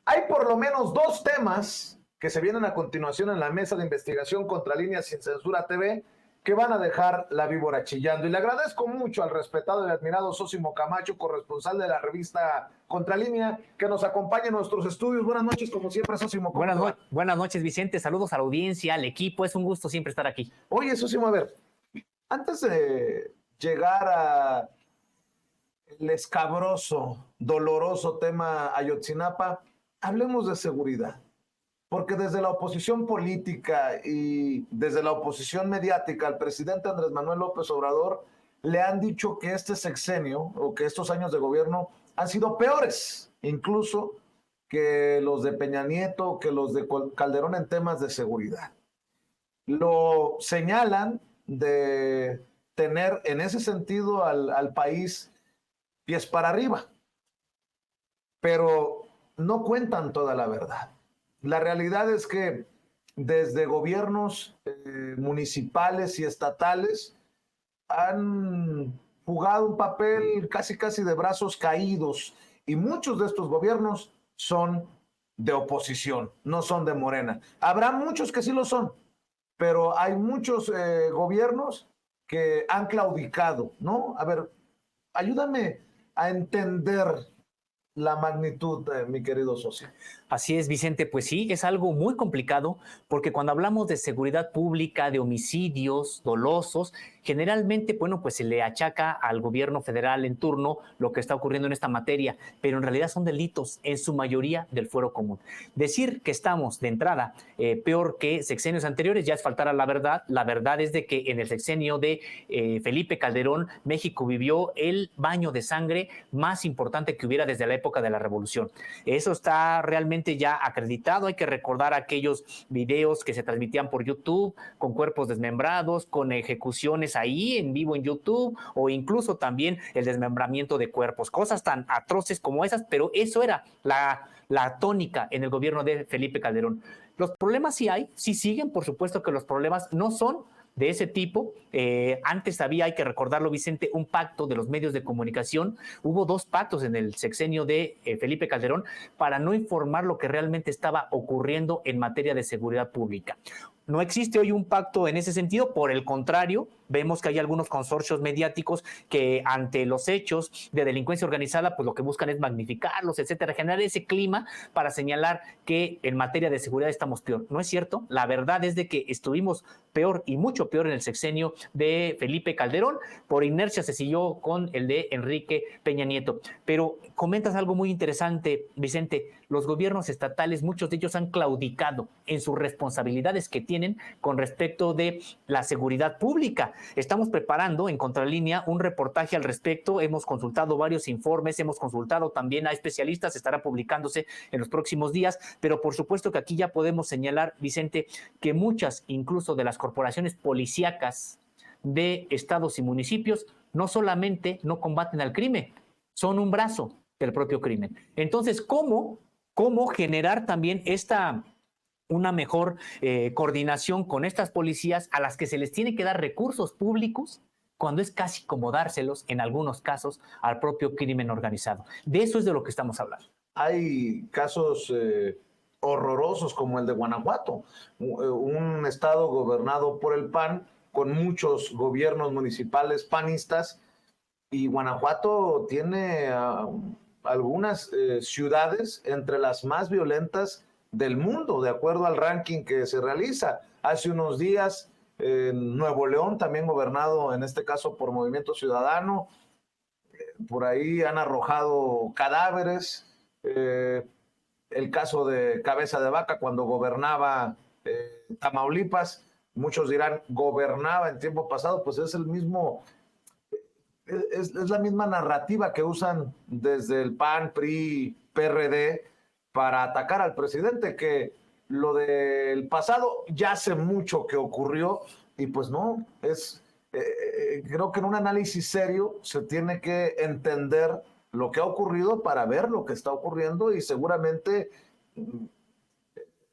Hay por lo menos dos temas que se vienen a continuación en la mesa de investigación contra Líneas Sin Censura TV que van a dejar la víbora chillando. Y le agradezco mucho al respetado y admirado Sósimo Camacho, corresponsal de la revista Contralínea, que nos acompaña en nuestros estudios. Buenas noches, como siempre, Sósimo. Buenas noches, Vicente. Saludos a la audiencia, al equipo. Es un gusto siempre estar aquí. Oye, Sósimo, a ver, antes de llegar a el escabroso, doloroso tema Ayotzinapa, hablemos de seguridad. Porque desde la oposición política y desde la oposición mediática al presidente Andrés Manuel López Obrador le han dicho que este sexenio o que estos años de gobierno han sido peores, incluso que los de Peña Nieto, que los de Calderón en temas de seguridad. Lo señalan de tener en ese sentido al país pies para arriba, pero no cuentan toda la verdad. La realidad es que desde gobiernos municipales y estatales han jugado un papel casi de brazos caídos, y muchos de estos gobiernos son de oposición, no son de Morena. Habrá muchos que sí lo son, pero hay muchos gobiernos que han claudicado, ¿no? A ver, ayúdame a entender la magnitud, mi querido socio. Así es, Vicente, pues sí, es algo muy complicado porque cuando hablamos de seguridad pública, de homicidios dolosos, generalmente, bueno, pues se le achaca al gobierno federal en turno lo que está ocurriendo en esta materia, pero en realidad son delitos en su mayoría del fuero común. Decir que estamos de entrada peor que sexenios anteriores ya es faltar a la verdad. La verdad es de que en el sexenio de Felipe Calderón, México vivió el baño de sangre más importante que hubiera desde la época de la Revolución. Eso está realmente ya acreditado. Hay que recordar aquellos videos que se transmitían por YouTube con cuerpos desmembrados, con ejecuciones ahí en vivo en YouTube, o incluso también el desmembramiento de cuerpos, cosas tan atroces como esas, pero eso era la tónica en el gobierno de Felipe Calderón. Los problemas sí hay, sí siguen, por supuesto que los problemas no son de ese tipo. Antes había, hay que recordarlo, Vicente, un pacto de los medios de comunicación. Hubo dos pactos en el sexenio de Felipe Calderón para no informar lo que realmente estaba ocurriendo en materia de seguridad pública. No existe hoy un pacto en ese sentido, por el contrario, vemos que hay algunos consorcios mediáticos que ante los hechos de delincuencia organizada, pues lo que buscan es magnificarlos, etcétera, generar ese clima para señalar que en materia de seguridad estamos peor. No es cierto, la verdad es de que estuvimos peor y mucho peor en el sexenio de Felipe Calderón. Por inercia se siguió con el de Enrique Peña Nieto. Pero comentas algo muy interesante, Vicente. Los gobiernos estatales, muchos de ellos han claudicado en sus responsabilidades que tienen con respecto de la seguridad pública. Estamos preparando en Contralínea un reportaje al respecto. Hemos consultado varios informes, hemos consultado también a especialistas, estará publicándose en los próximos días, pero por supuesto que aquí ya podemos señalar, Vicente, que muchas incluso de las corporaciones policíacas de estados y municipios no solamente no combaten al crimen, son un brazo del propio crimen. Entonces, ¿cómo generar también una mejor coordinación con estas policías a las que se les tiene que dar recursos públicos cuando es casi como dárselos, en algunos casos, al propio crimen organizado? De eso es de lo que estamos hablando. Hay casos horrorosos como el de Guanajuato, un estado gobernado por el PAN, con muchos gobiernos municipales panistas, y Guanajuato tiene algunas ciudades entre las más violentas del mundo, de acuerdo al ranking que se realiza. Hace unos días, Nuevo León, también gobernado en este caso por Movimiento Ciudadano, por ahí han arrojado cadáveres. El caso de Cabeza de Vaca, cuando gobernaba Tamaulipas, muchos dirán gobernaba en tiempo pasado, pues es el mismo, es la misma narrativa que usan desde el PAN, PRI, PRD para atacar al presidente, que lo del pasado ya hace mucho que ocurrió, y pues no, creo que en un análisis serio se tiene que entender lo que ha ocurrido para ver lo que está ocurriendo y seguramente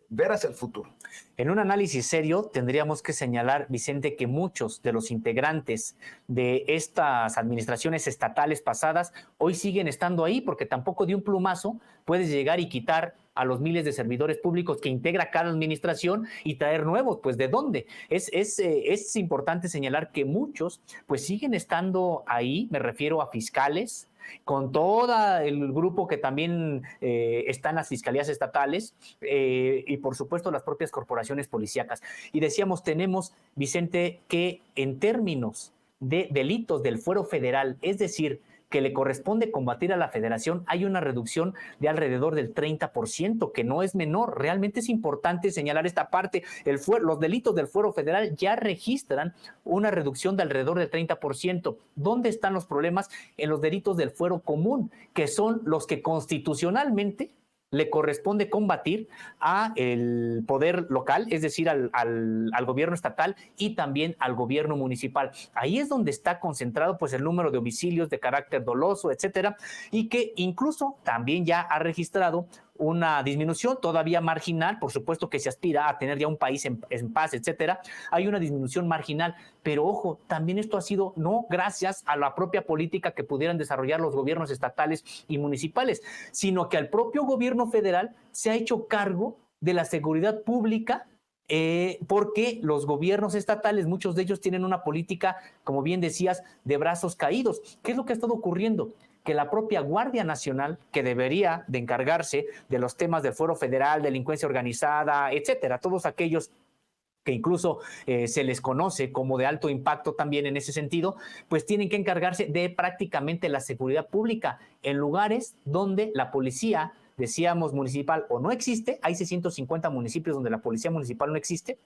ver hacia el futuro. En un análisis serio tendríamos que señalar, Vicente, que muchos de los integrantes de estas administraciones estatales pasadas hoy siguen estando ahí, porque tampoco de un plumazo puedes llegar y quitar a los miles de servidores públicos que integra cada administración y traer nuevos, pues ¿de dónde? Es importante señalar que muchos pues siguen estando ahí, me refiero a fiscales, con todo el grupo que también está en las fiscalías estatales y por supuesto las propias corporaciones policíacas. Y decíamos, tenemos, Vicente, que en términos de delitos del fuero federal, es decir, que le corresponde combatir a la federación, hay una reducción de alrededor del 30%, que no es menor. Realmente es importante señalar esta parte. Los delitos del fuero federal ya registran una reducción de alrededor del 30%. ¿Dónde están los problemas? En los delitos del fuero común, que son los que constitucionalmente le corresponde combatir al poder local, es decir, al gobierno estatal y también al gobierno municipal. Ahí es donde está concentrado pues el número de homicidios de carácter doloso, etcétera, y que incluso también ya ha registrado una disminución todavía marginal, por supuesto que se aspira a tener ya un país en paz, etcétera. Hay una disminución marginal, pero ojo, también esto ha sido no gracias a la propia política que pudieran desarrollar los gobiernos estatales y municipales, sino que al propio gobierno federal se ha hecho cargo de la seguridad pública porque los gobiernos estatales, muchos de ellos tienen una política, como bien decías, de brazos caídos. ¿Qué es lo que ha estado ocurriendo? Que la propia Guardia Nacional, que debería de encargarse de los temas del fuero federal, delincuencia organizada, etcétera, todos aquellos que incluso se les conoce como de alto impacto también en ese sentido, pues tienen que encargarse de prácticamente la seguridad pública en lugares donde la policía, decíamos, municipal o no existe. Hay 650 municipios donde la policía municipal no existe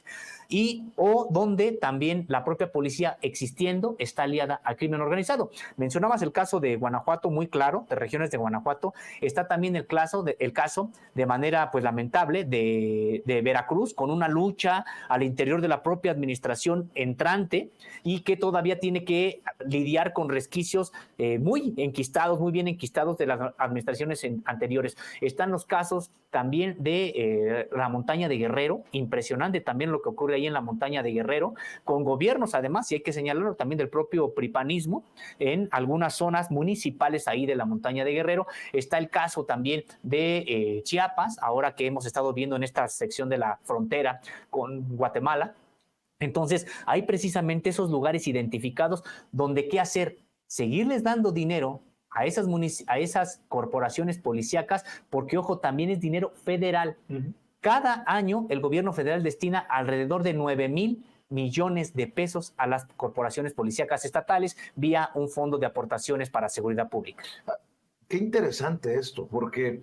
o donde también la propia policía existiendo está aliada al crimen organizado. Mencionabas el caso de Guanajuato, muy claro, de regiones de Guanajuato. Está también el caso de manera pues lamentable de Veracruz, con una lucha al interior de la propia administración entrante y que todavía tiene que lidiar con resquicios muy bien enquistados de las administraciones anteriores. Están los casos también de la montaña de Guerrero, impresionante también lo que ocurre ahí en la montaña de Guerrero, con gobiernos además, y hay que señalarlo también del propio pripanismo, en algunas zonas municipales ahí de la montaña de Guerrero. Está el caso también de Chiapas, ahora que hemos estado viendo en esta sección de la frontera con Guatemala. Entonces, hay precisamente esos lugares identificados donde qué hacer, seguirles dando dinero a esas corporaciones policíacas, porque, ojo, también es dinero federal. Cada año el gobierno federal destina alrededor de 9,000 millones de pesos a las corporaciones policíacas estatales vía un fondo de aportaciones para seguridad pública. Qué interesante esto, porque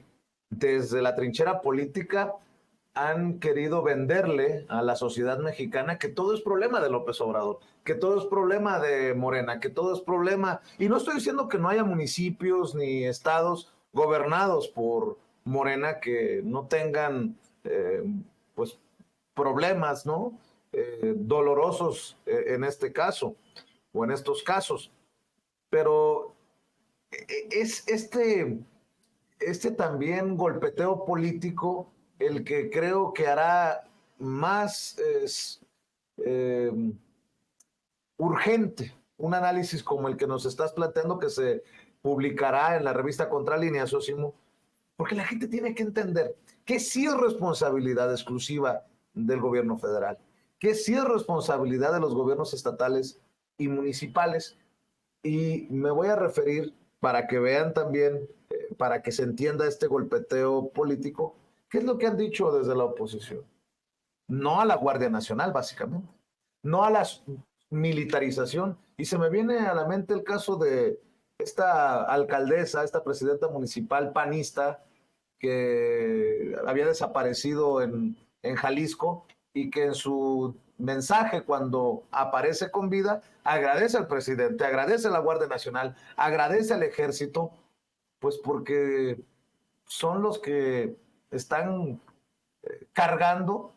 desde la trinchera política han querido venderle a la sociedad mexicana que todo es problema de López Obrador, que todo es problema de Morena, que todo es problema. Y no estoy diciendo que no haya municipios ni estados gobernados por Morena que no tengan pues problemas, ¿no? Dolorosos en este caso o en estos casos. Pero es este también golpeteo político el que creo que hará más urgente un análisis como el que nos estás planteando, que se publicará en la revista Contralínea, Sosimo, porque la gente tiene que entender que sí es responsabilidad exclusiva del gobierno federal, que sí es responsabilidad de los gobiernos estatales y municipales, y me voy a referir para que vean también, para que se entienda este golpeteo político. ¿Qué es lo que han dicho desde la oposición? No a la Guardia Nacional, básicamente. No a la militarización. Y se me viene a la mente el caso de esta alcaldesa, esta presidenta municipal panista que había desaparecido en Jalisco y que en su mensaje, cuando aparece con vida, agradece al presidente, agradece a la Guardia Nacional, agradece al Ejército, pues porque son los que están cargando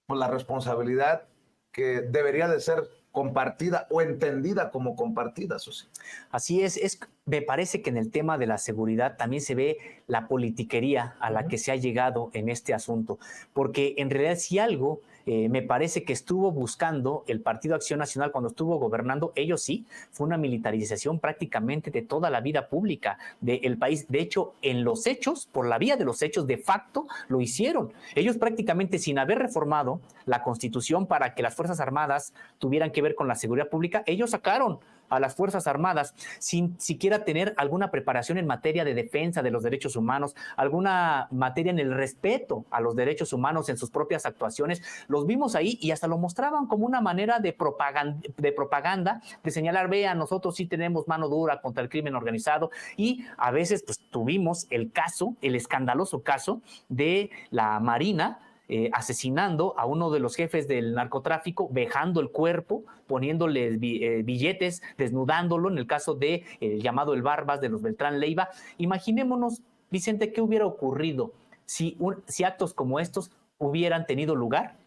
con la responsabilidad que debería de ser compartida o entendida como compartida, Susi. Así es me parece que en el tema de la seguridad también se ve la politiquería a la que se ha llegado en este asunto, porque en realidad si algo me parece que estuvo buscando el Partido Acción Nacional cuando estuvo gobernando, ellos sí, fue una militarización prácticamente de toda la vida pública del país. De hecho, en los hechos, por la vía de los hechos, de facto, lo hicieron. Ellos prácticamente sin haber reformado la Constitución para que las Fuerzas Armadas tuvieran que ver con la seguridad pública, ellos sacaron a las Fuerzas Armadas sin siquiera tener alguna preparación en materia de defensa de los derechos humanos, alguna materia en el respeto a los derechos humanos en sus propias actuaciones. Los vimos ahí y hasta lo mostraban como una manera de propaganda, de señalar, vean, nosotros sí tenemos mano dura contra el crimen organizado, y a veces pues tuvimos el caso, el escandaloso caso de la Marina, asesinando a uno de los jefes del narcotráfico, vejando el cuerpo, poniéndole billetes, desnudándolo, en el caso de llamado el Barbas de los Beltrán Leiva. Imaginémonos, Vicente, qué hubiera ocurrido si actos como estos hubieran tenido lugar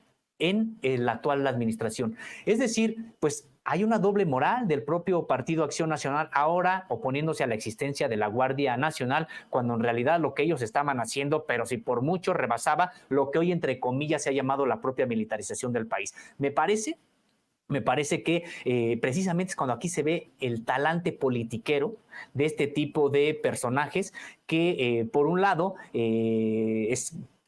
en la actual administración. Es decir, pues hay una doble moral del propio Partido Acción Nacional ahora oponiéndose a la existencia de la Guardia Nacional, cuando en realidad lo que ellos estaban haciendo, pero si por mucho rebasaba lo que hoy entre comillas se ha llamado la propia militarización del país. Me parece que precisamente es cuando aquí se ve el talante politiquero de este tipo de personajes que, por un lado,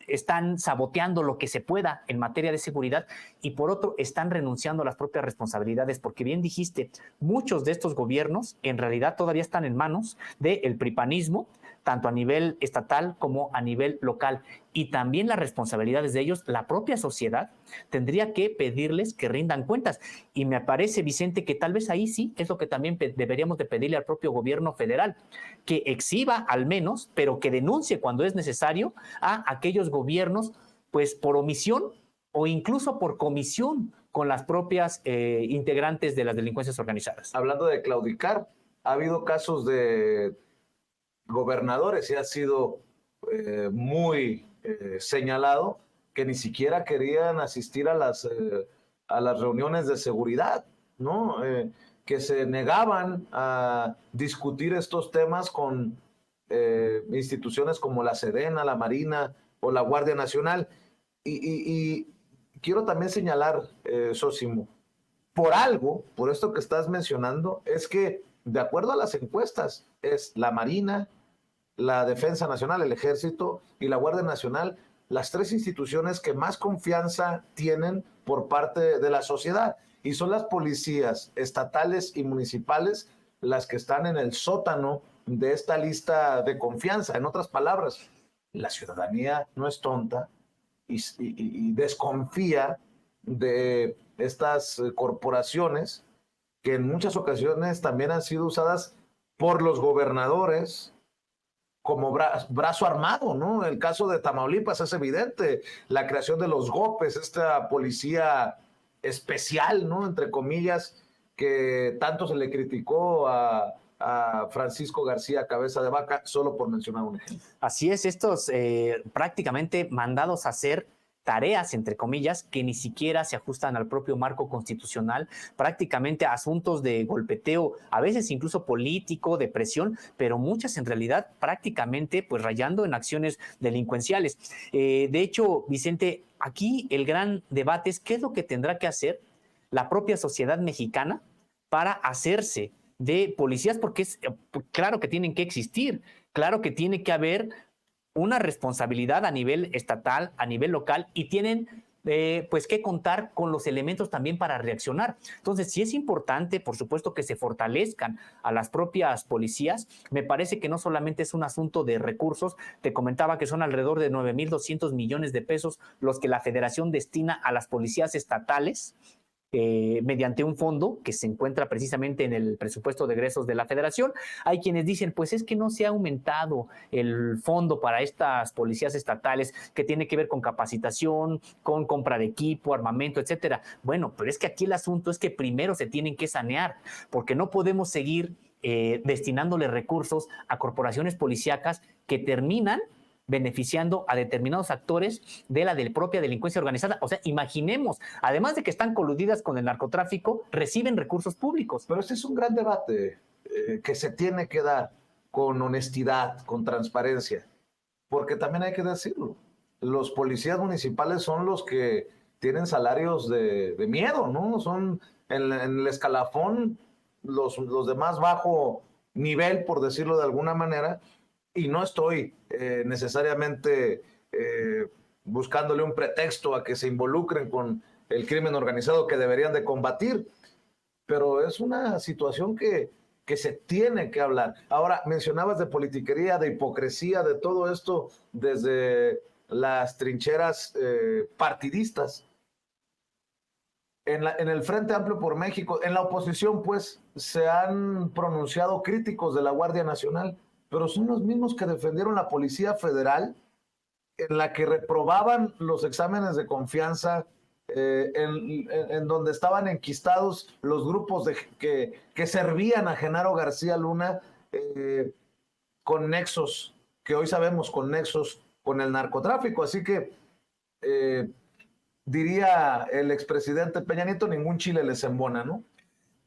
están saboteando lo que se pueda en materia de seguridad y por otro están renunciando a las propias responsabilidades, porque bien dijiste, muchos de estos gobiernos en realidad todavía están en manos del pripanismo, tanto a nivel estatal como a nivel local, y también las responsabilidades de ellos, la propia sociedad tendría que pedirles que rindan cuentas. Y me parece, Vicente, que tal vez ahí sí es lo que también deberíamos de pedirle al propio gobierno federal, que exhiba al menos, pero que denuncie cuando es necesario a aquellos gobiernos, pues por omisión o incluso por comisión con las propias integrantes de las delincuencias organizadas. Hablando de claudicar, ha habido casos de gobernadores y ha sido muy señalado que ni siquiera querían asistir a las reuniones de seguridad, ¿no? Que se negaban a discutir estos temas con instituciones como la Sedena, la Marina o la Guardia Nacional. Y quiero también señalar, Sósimo, por esto que estás mencionando, es que de acuerdo a las encuestas, es la Marina, la Defensa Nacional, el Ejército y la Guardia Nacional, las tres instituciones que más confianza tienen por parte de la sociedad. Y son las policías estatales y municipales las que están en el sótano de esta lista de confianza. En otras palabras, la ciudadanía no es tonta y desconfía de estas corporaciones que en muchas ocasiones también han sido usadas por los gobernadores como brazo armado, ¿no? El caso de Tamaulipas es evidente, la creación de los GOPES, esta policía especial, ¿no? Entre comillas, que tanto se le criticó a Francisco García Cabeza de Vaca, solo por mencionar un ejemplo. Así es, estos prácticamente mandados a hacer tareas, entre comillas, que ni siquiera se ajustan al propio marco constitucional, prácticamente asuntos de golpeteo, a veces incluso político, de presión, pero muchas en realidad prácticamente pues rayando en acciones delincuenciales. De hecho, Vicente, aquí el gran debate es qué es lo que tendrá que hacer la propia sociedad mexicana para hacerse de policías, porque es claro que tienen que existir, claro que tiene que haber una responsabilidad a nivel estatal, a nivel local, y tienen pues que contar con los elementos también para reaccionar. Entonces, sí es importante, por supuesto, que se fortalezcan a las propias policías. Me parece que no solamente es un asunto de recursos, te comentaba que son alrededor de 9,200 millones de pesos los que la Federación destina a las policías estatales, mediante un fondo que se encuentra precisamente en el presupuesto de egresos de la Federación. Hay quienes dicen, pues es que no se ha aumentado el fondo para estas policías estatales, que tiene que ver con capacitación, con compra de equipo, armamento, etcétera. Bueno, pero es que aquí el asunto es que primero se tienen que sanear, porque no podemos seguir destinándole recursos a corporaciones policíacas que terminan beneficiando a determinados actores de la propia delincuencia organizada. O sea, imaginemos, además de que están coludidas con el narcotráfico, reciben recursos públicos. Pero ese es un gran debate, que se tiene que dar con honestidad, con transparencia, porque también hay que decirlo, los policías municipales son los que tienen salarios de miedo, ¿no? Son en el escalafón los de más bajo nivel, por decirlo de alguna manera, y no estoy necesariamente buscándole un pretexto a que se involucren con el crimen organizado que deberían de combatir, pero es una situación que se tiene que hablar. Ahora, mencionabas de politiquería, de hipocresía, de todo esto desde las trincheras partidistas. En el Frente Amplio por México, en la oposición, pues, se han pronunciado críticos de la Guardia Nacional, pero son los mismos que defendieron la Policía Federal, en la que reprobaban los exámenes de confianza, en donde estaban enquistados los grupos que servían a Genaro García Luna con nexos, que hoy sabemos con nexos con el narcotráfico. Así que diría el expresidente Peña Nieto, ningún chile les embona, ¿no?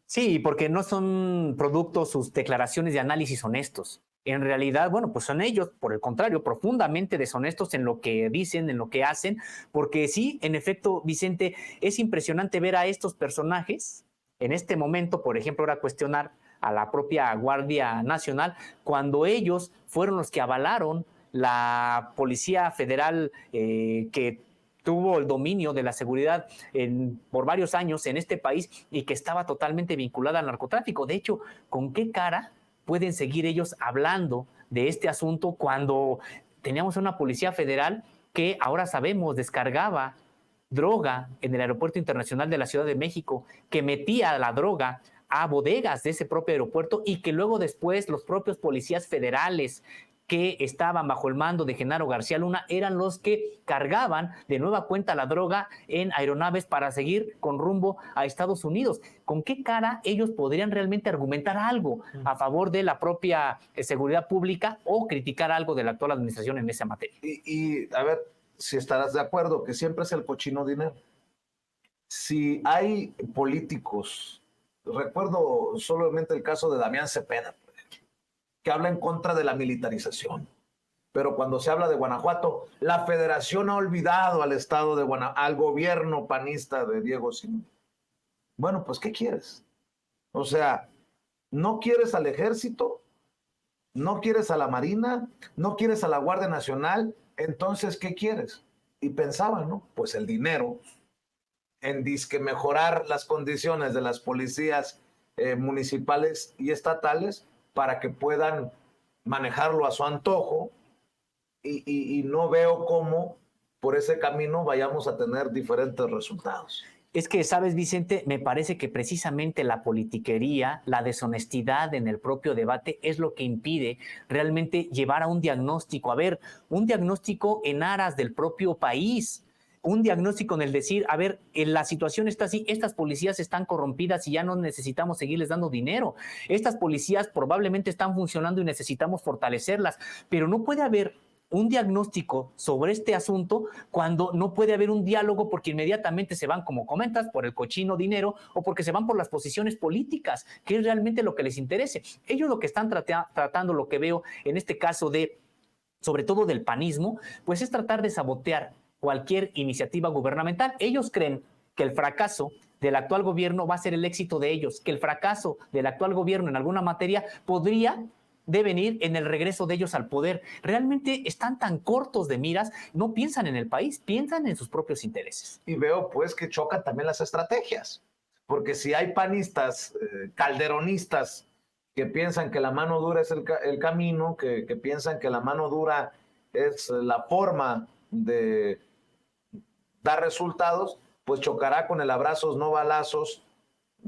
Sí, porque no son productos sus declaraciones de análisis honestos. En realidad, bueno, pues son ellos, por el contrario, profundamente deshonestos en lo que dicen, en lo que hacen, porque sí, en efecto, Vicente, es impresionante ver a estos personajes en este momento, por ejemplo, ahora cuestionar a la propia Guardia Nacional, cuando ellos fueron los que avalaron la Policía Federal que tuvo el dominio de la seguridad por varios años en este país y que estaba totalmente vinculada al narcotráfico. De hecho, ¿con qué cara pueden seguir ellos hablando de este asunto cuando teníamos una Policía Federal que ahora sabemos descargaba droga en el Aeropuerto Internacional de la Ciudad de México, que metía la droga a bodegas de ese propio aeropuerto y que luego después los propios policías federales que estaban bajo el mando de Genaro García Luna eran los que cargaban de nueva cuenta la droga en aeronaves para seguir con rumbo a Estados Unidos? ¿Con qué cara ellos podrían realmente argumentar algo a favor de la propia seguridad pública o criticar algo de la actual administración en esa materia? Y a ver si estarás de acuerdo, que siempre es el cochino dinero. Si hay políticos, recuerdo solamente el caso de Damián Cepeda, que habla en contra de la militarización. Pero cuando se habla de Guanajuato, la federación ha olvidado al estado de Guanajuato, al gobierno panista de Diego Sinue. Bueno, pues, ¿qué quieres? O sea, ¿no quieres al ejército? ¿No quieres a la Marina? ¿No quieres a la Guardia Nacional? Entonces, ¿qué quieres? Y pensaban, ¿no? Pues el dinero en disque mejorar las condiciones de las policías municipales y estatales para que puedan manejarlo a su antojo, y no veo cómo por ese camino vayamos a tener diferentes resultados. Es que, sabes, Vicente, me parece que precisamente la politiquería, la deshonestidad en el propio debate es lo que impide realmente llevar a un diagnóstico, un diagnóstico en aras del propio país. Un diagnóstico en el decir, a ver, la situación está así, estas policías están corrompidas y ya no necesitamos seguirles dando dinero. Estas policías probablemente están funcionando y necesitamos fortalecerlas, pero no puede haber un diagnóstico sobre este asunto cuando no puede haber un diálogo, porque inmediatamente se van, como comentas, por el cochino dinero o porque se van por las posiciones políticas, que es realmente lo que les interese. Ellos lo que están tratando, lo que veo en este caso sobre todo del panismo, pues es tratar de sabotear cualquier iniciativa gubernamental. Ellos creen que el fracaso del actual gobierno va a ser el éxito de ellos, que el fracaso del actual gobierno en alguna materia podría devenir en el regreso de ellos al poder. Realmente están tan cortos de miras, no piensan en el país, piensan en sus propios intereses. Y veo pues que chocan también las estrategias, porque si hay panistas, calderonistas, que piensan que la mano dura es el camino, que piensan que la mano dura es la forma de dar resultados, pues chocará con el abrazos no balazos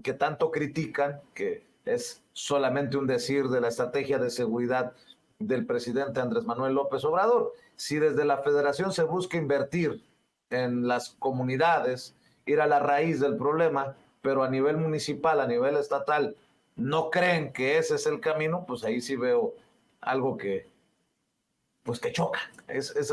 que tanto critican, que es solamente un decir de la estrategia de seguridad del presidente Andrés Manuel López Obrador. Si desde la federación se busca invertir en las comunidades, ir a la raíz del problema, pero a nivel municipal, a nivel estatal, no creen que ese es el camino, pues ahí sí veo algo que choca. Esa es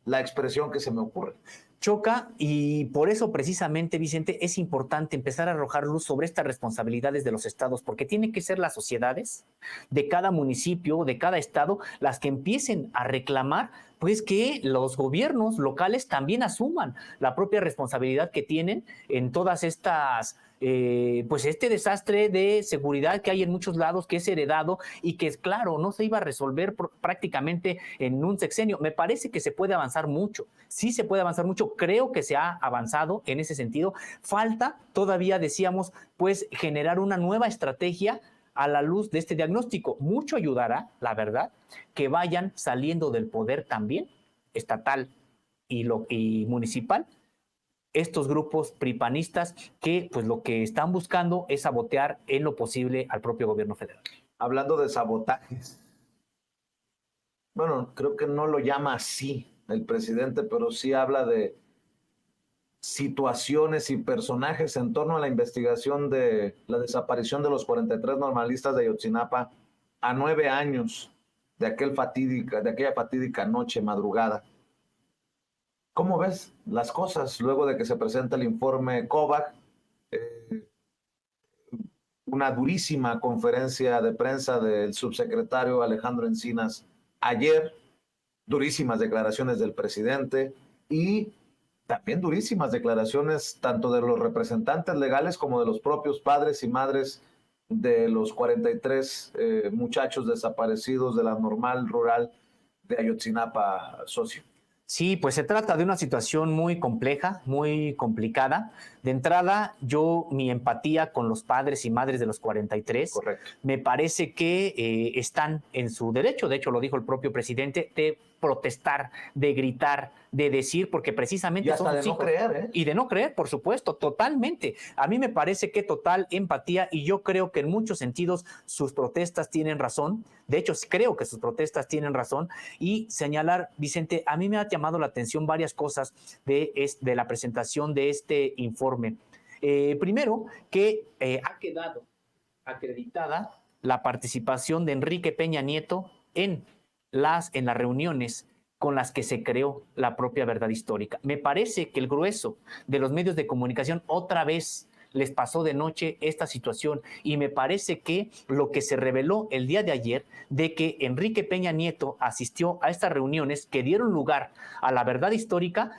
la expresión que se me ocurre. Choca, y por eso precisamente, Vicente, es importante empezar a arrojar luz sobre estas responsabilidades de los estados, porque tienen que ser las sociedades de cada municipio, de cada estado, las que empiecen a reclamar pues que los gobiernos locales también asuman la propia responsabilidad que tienen en todas estas pues este desastre de seguridad que hay en muchos lados, que es heredado y que, claro, no se iba a resolver prácticamente en un sexenio. Me parece que se puede avanzar mucho, sí se puede avanzar mucho, creo que se ha avanzado en ese sentido. Falta todavía, decíamos, pues generar una nueva estrategia a la luz de este diagnóstico. Mucho ayudará, la verdad, que vayan saliendo del poder también, estatal y municipal, estos grupos pripanistas que pues lo que están buscando es sabotear en lo posible al propio gobierno federal. Hablando de sabotajes, bueno, creo que no lo llama así el presidente, pero sí habla de situaciones y personajes en torno a la investigación de la desaparición de los 43 normalistas de Ayotzinapa a 9 años de aquella fatídica noche, madrugada. ¿Cómo ves las cosas luego de que se presenta el informe COVAC? Una durísima conferencia de prensa del subsecretario Alejandro Encinas ayer, durísimas declaraciones del presidente y también durísimas declaraciones tanto de los representantes legales como de los propios padres y madres de los 43 muchachos desaparecidos de la normal rural de Ayotzinapa, socio. Sí, pues se trata de una situación muy compleja, muy complicada. De entrada, mi empatía con los padres y madres de los 43, correcto, me parece que están en su derecho, de hecho lo dijo el propio presidente, de protestar, de gritar, de decir, porque precisamente y hasta son de sus no hijos. creer, ¿eh? Y de no creer, por supuesto, totalmente. A mí me parece que total empatía, y yo creo que en muchos sentidos sus protestas tienen razón. De hecho, creo que sus protestas tienen razón. Y señalar, Vicente, a mí me ha llamado la atención varias cosas de la presentación de este informe. Primero, que ha quedado acreditada la participación de Enrique Peña Nieto en las reuniones con las que se creó la propia verdad histórica. Me parece que el grueso de los medios de comunicación otra vez les pasó de noche esta situación, y me parece que lo que se reveló el día de ayer de que Enrique Peña Nieto asistió a estas reuniones que dieron lugar a la verdad histórica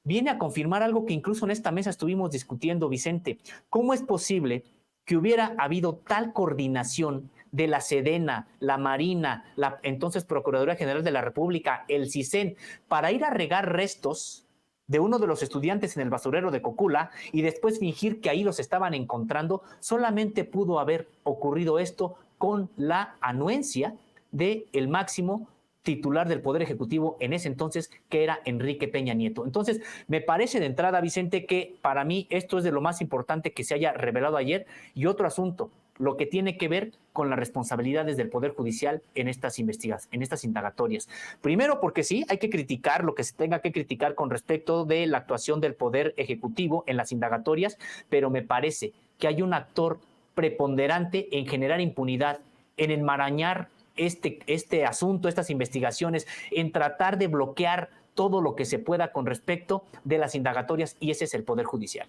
viene a confirmar algo que incluso en esta mesa estuvimos discutiendo, Vicente. ¿Cómo es posible que hubiera habido tal coordinación de la Sedena, la Marina, la entonces Procuraduría General de la República, el CISEN, para ir a regar restos de uno de los estudiantes en el basurero de Cocula y después fingir que ahí los estaban encontrando? Solamente pudo haber ocurrido esto con la anuencia del máximo titular del Poder Ejecutivo en ese entonces, que era Enrique Peña Nieto. Entonces, me parece de entrada, Vicente, que para mí esto es de lo más importante que se haya revelado ayer. Y otro asunto, lo que tiene que ver con las responsabilidades del Poder Judicial en estas investigaciones, en estas indagatorias. Primero, porque sí, hay que criticar lo que se tenga que criticar con respecto de la actuación del Poder Ejecutivo en las indagatorias, pero me parece que hay un actor preponderante en generar impunidad, en enmarañar este asunto, estas investigaciones, en tratar de bloquear todo lo que se pueda con respecto de las indagatorias, y ese es el Poder Judicial.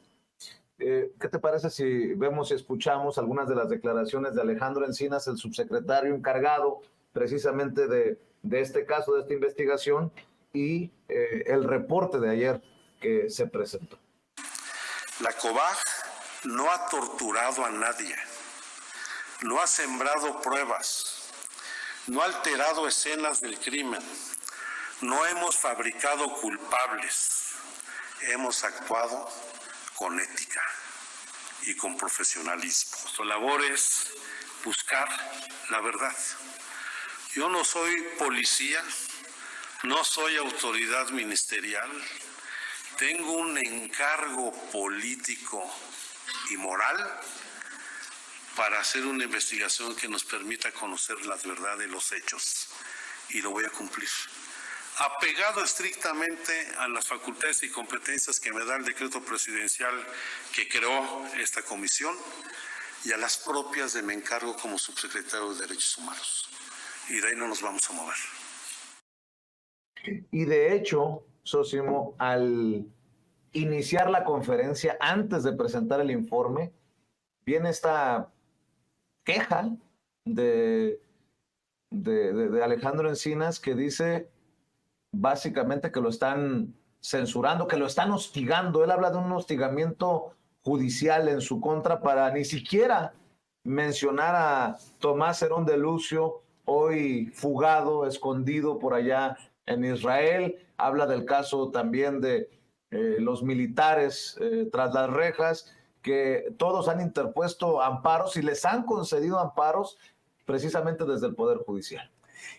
¿Qué te parece si vemos y escuchamos algunas de las declaraciones de Alejandro Encinas, el subsecretario encargado precisamente de este caso, de esta investigación, y el reporte de ayer que se presentó? La COVAG no ha torturado a nadie, no ha sembrado pruebas, no ha alterado escenas del crimen, no hemos fabricado culpables, hemos actuado con ética y con profesionalismo. Nuestra labor es buscar la verdad. Yo no soy policía, no soy autoridad ministerial, tengo un encargo político y moral para hacer una investigación que nos permita conocer la verdad de los hechos, y lo voy a cumplir, apegado estrictamente a las facultades y competencias que me da el decreto presidencial que creó esta comisión y a las propias de mi encargo como subsecretario de Derechos Humanos. Y de ahí no nos vamos a mover. Y de hecho, Sósimo, al iniciar la conferencia, antes de presentar el informe, viene esta queja de Alejandro Encinas, que dice básicamente que lo están censurando, que lo están hostigando. Él habla de un hostigamiento judicial en su contra para ni siquiera mencionar a Tomás Herón de Lucio, hoy fugado, escondido por allá en Israel. Habla del caso también de los militares tras las rejas, que todos han interpuesto amparos y les han concedido amparos precisamente desde el Poder Judicial.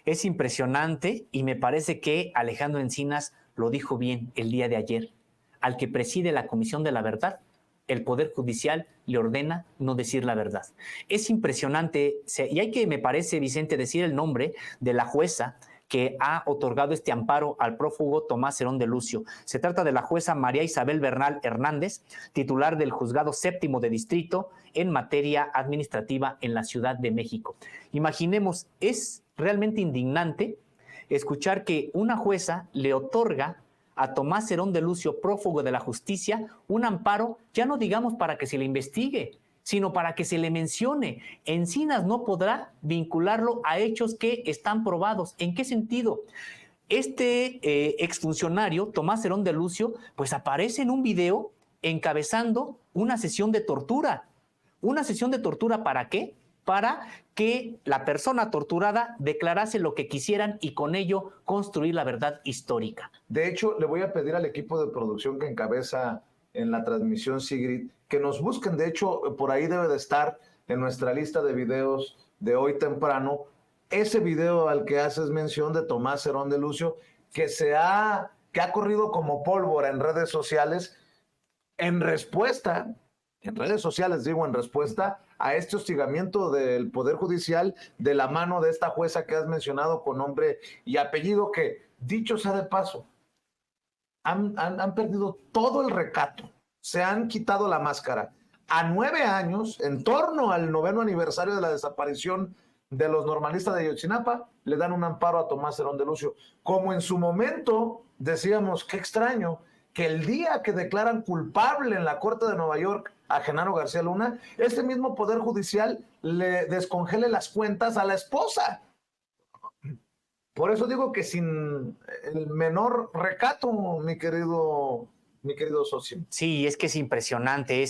Es impresionante y me parece que Alejandro Encinas lo dijo bien el día de ayer. Al que preside la Comisión de la Verdad, el Poder Judicial le ordena no decir la verdad. Es impresionante, y hay que, me parece, Vicente, decir el nombre de la jueza que ha otorgado este amparo al prófugo Tomás Herón de Lucio. Se trata de la jueza María Isabel Bernal Hernández, titular del Juzgado Séptimo de Distrito en materia administrativa en la Ciudad de México. Imaginemos, es realmente indignante escuchar que una jueza le otorga a Tomás Herón de Lucio, prófugo de la justicia, un amparo, ya no digamos para que se le investigue, sino para que se le mencione. Encinas no podrá vincularlo a hechos que están probados. ¿En qué sentido? Este exfuncionario, Tomás Herón de Lucio, pues aparece en un video encabezando una sesión de tortura. ¿Una sesión de tortura para qué? Para que la persona torturada declarase lo que quisieran y con ello construir la verdad histórica. De hecho, le voy a pedir al equipo de producción que encabeza en la transmisión Sigrid que nos busquen. De hecho, por ahí debe de estar en nuestra lista de videos de hoy temprano ese video al que haces mención de Tomás Herón de Lucio, que ha corrido como pólvora en redes sociales en respuesta a este hostigamiento del Poder Judicial de la mano de esta jueza que has mencionado con nombre y apellido, que, dicho sea de paso, han perdido todo el recato, se han quitado la máscara. A 9 años, en torno al 9º aniversario de la desaparición de los normalistas de Ayotzinapa, le dan un amparo a Tomás Herón de Lucio. Como en su momento decíamos, qué extraño, que el día que declaran culpable en la Corte de Nueva York a Genaro García Luna, este mismo Poder Judicial le descongele las cuentas a la esposa. Por eso digo que sin el menor recato, mi querido socio. Sí, es que es impresionante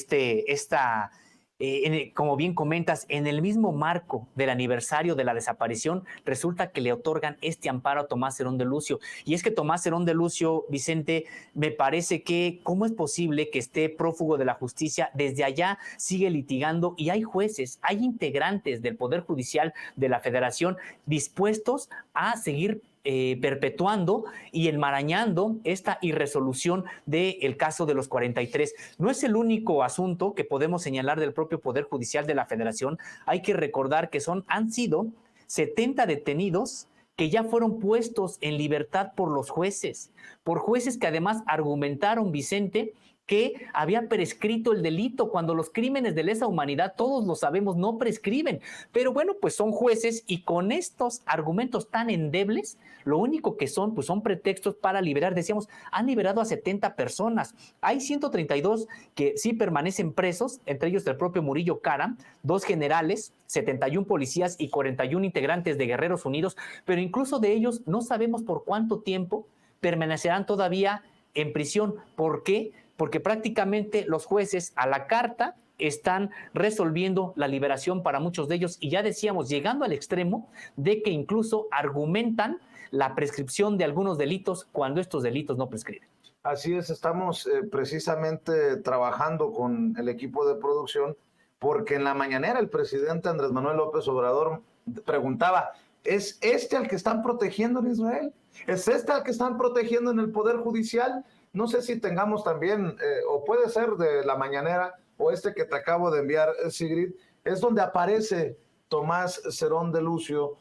como bien comentas, en el mismo marco del aniversario de la desaparición, resulta que le otorgan este amparo a Tomás Herón de Lucio. Y es que Tomás Herón de Lucio, Vicente, me parece que cómo es posible que esté prófugo de la justicia, desde allá sigue litigando, y hay jueces, hay integrantes del Poder Judicial de la Federación dispuestos a seguir perpetuando y enmarañando esta irresolución del caso de los 43. No es el único asunto que podemos señalar del propio Poder Judicial de la Federación. Hay que recordar que han sido 70 detenidos que ya fueron puestos en libertad por los jueces, por jueces que además argumentaron, Vicente, que había prescrito el delito, cuando los crímenes de lesa humanidad, todos lo sabemos, no prescriben. Pero bueno, pues son jueces, y con estos argumentos tan endebles, lo único que son, pues son pretextos para liberar. Decíamos, han liberado a 70 personas. Hay 132 que sí permanecen presos, entre ellos el propio Murillo Karam, 2 generales, 71 policías y 41 integrantes de Guerreros Unidos, pero incluso de ellos no sabemos por cuánto tiempo permanecerán todavía en prisión. ¿Por qué? Porque prácticamente los jueces a la carta están resolviendo la liberación para muchos de ellos, y ya decíamos, llegando al extremo de que incluso argumentan la prescripción de algunos delitos cuando estos delitos no prescriben. Así es, estamos precisamente trabajando con el equipo de producción, porque en la mañanera el presidente Andrés Manuel López Obrador preguntaba, ¿es este al que están protegiendo en Israel? ¿Es este al que están protegiendo en el Poder Judicial? No sé si tengamos también, o puede ser de la mañanera, o este que te acabo de enviar, Sigrid, es donde aparece Tomás Herón de Lucio.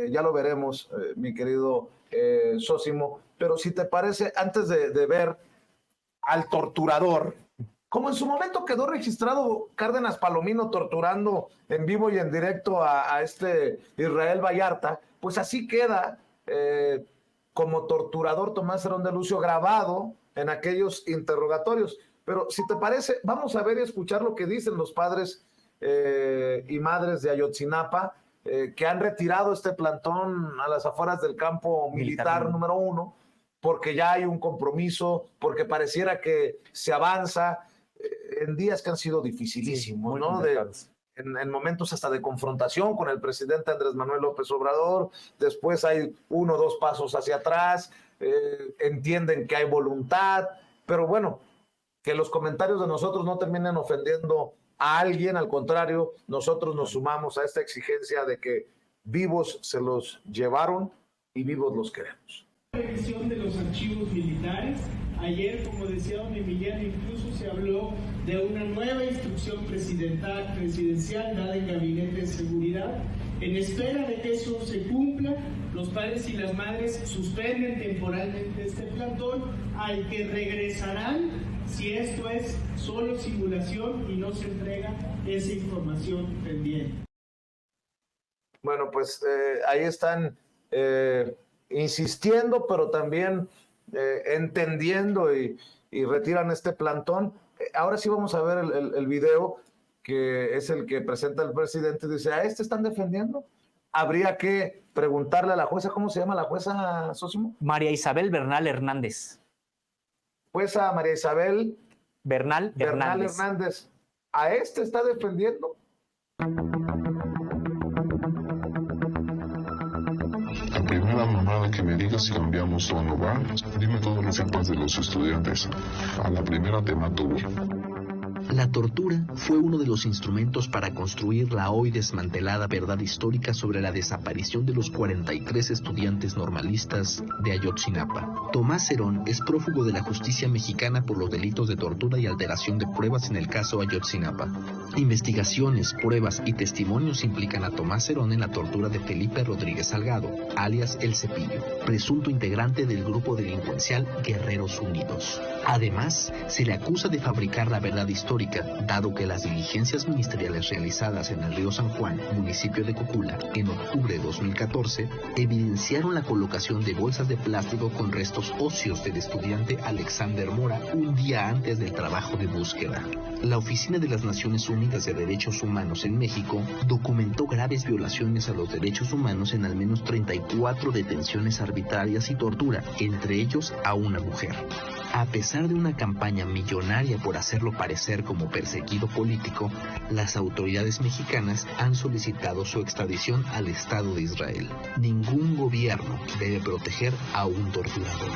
Ya lo veremos, mi querido Sósimo, pero si te parece, antes de ver al torturador, como en su momento quedó registrado Cárdenas Palomino torturando en vivo y en directo a este Israel Vallarta, pues así queda como torturador Tomás Herón de Lucio grabado en aquellos interrogatorios. Pero si te parece, vamos a ver y escuchar lo que dicen los padres y madres de Ayotzinapa, que han retirado este plantón a las afueras del campo militar número 1, porque ya hay un compromiso, porque pareciera que se avanza en días que han sido dificilísimos, sí, ¿no? En momentos hasta de confrontación con el presidente Andrés Manuel López Obrador, después hay 1 o 2 pasos hacia atrás, entienden que hay voluntad, pero bueno, que los comentarios de nosotros no terminen ofendiendo a alguien, al contrario, nosotros nos sumamos a esta exigencia de que vivos se los llevaron y vivos los queremos. Revisión de los archivos militares. Ayer, como decía don Emiliano, incluso se habló de una nueva instrucción presidencial dada en Gabinete de Seguridad. En espera de que eso se cumpla, los padres y las madres suspenden temporalmente este plantón, al que regresarán si esto es solo simulación y no se entrega esa información pendiente. Bueno, pues ahí están insistiendo, pero también entendiendo y retiran este plantón. Ahora sí vamos a ver el video, que es el que presenta el presidente. Dice, ¿a este están defendiendo? Habría que preguntarle a la jueza, ¿cómo se llama la jueza, Sosimo? María Isabel Bernal Hernández. Jueza María Isabel Bernal Hernández. ¿A este está defendiendo? La primera mamada que me digas si cambiamos o no va, dime todo lo que sepas de los estudiantes. A la primera te mato, güey. La tortura fue uno de los instrumentos para construir la hoy desmantelada verdad histórica sobre la desaparición de los 43 estudiantes normalistas de Ayotzinapa. Tomás Herón es prófugo de la justicia mexicana por los delitos de tortura y alteración de pruebas en el caso Ayotzinapa. Investigaciones, pruebas y testimonios implican a Tomás Herón en la tortura de Felipe Rodríguez Salgado, alias El Cepillo, presunto integrante del grupo delincuencial Guerreros Unidos. Además, se le acusa de fabricar la verdad histórica, dado que las diligencias ministeriales realizadas en el río San Juan, municipio de Cocula, en octubre de 2014, evidenciaron la colocación de bolsas de plástico con restos óseos del estudiante Alexander Mora un día antes del trabajo de búsqueda. La Oficina de las Naciones Unidas de Derechos Humanos en México documentó graves violaciones a los derechos humanos en al menos 34 detenciones arbitrarias y tortura, entre ellos a una mujer. A pesar de una campaña millonaria por hacerlo parecer como perseguido político, las autoridades mexicanas han solicitado su extradición al Estado de Israel. Ningún gobierno debe proteger a un torturador.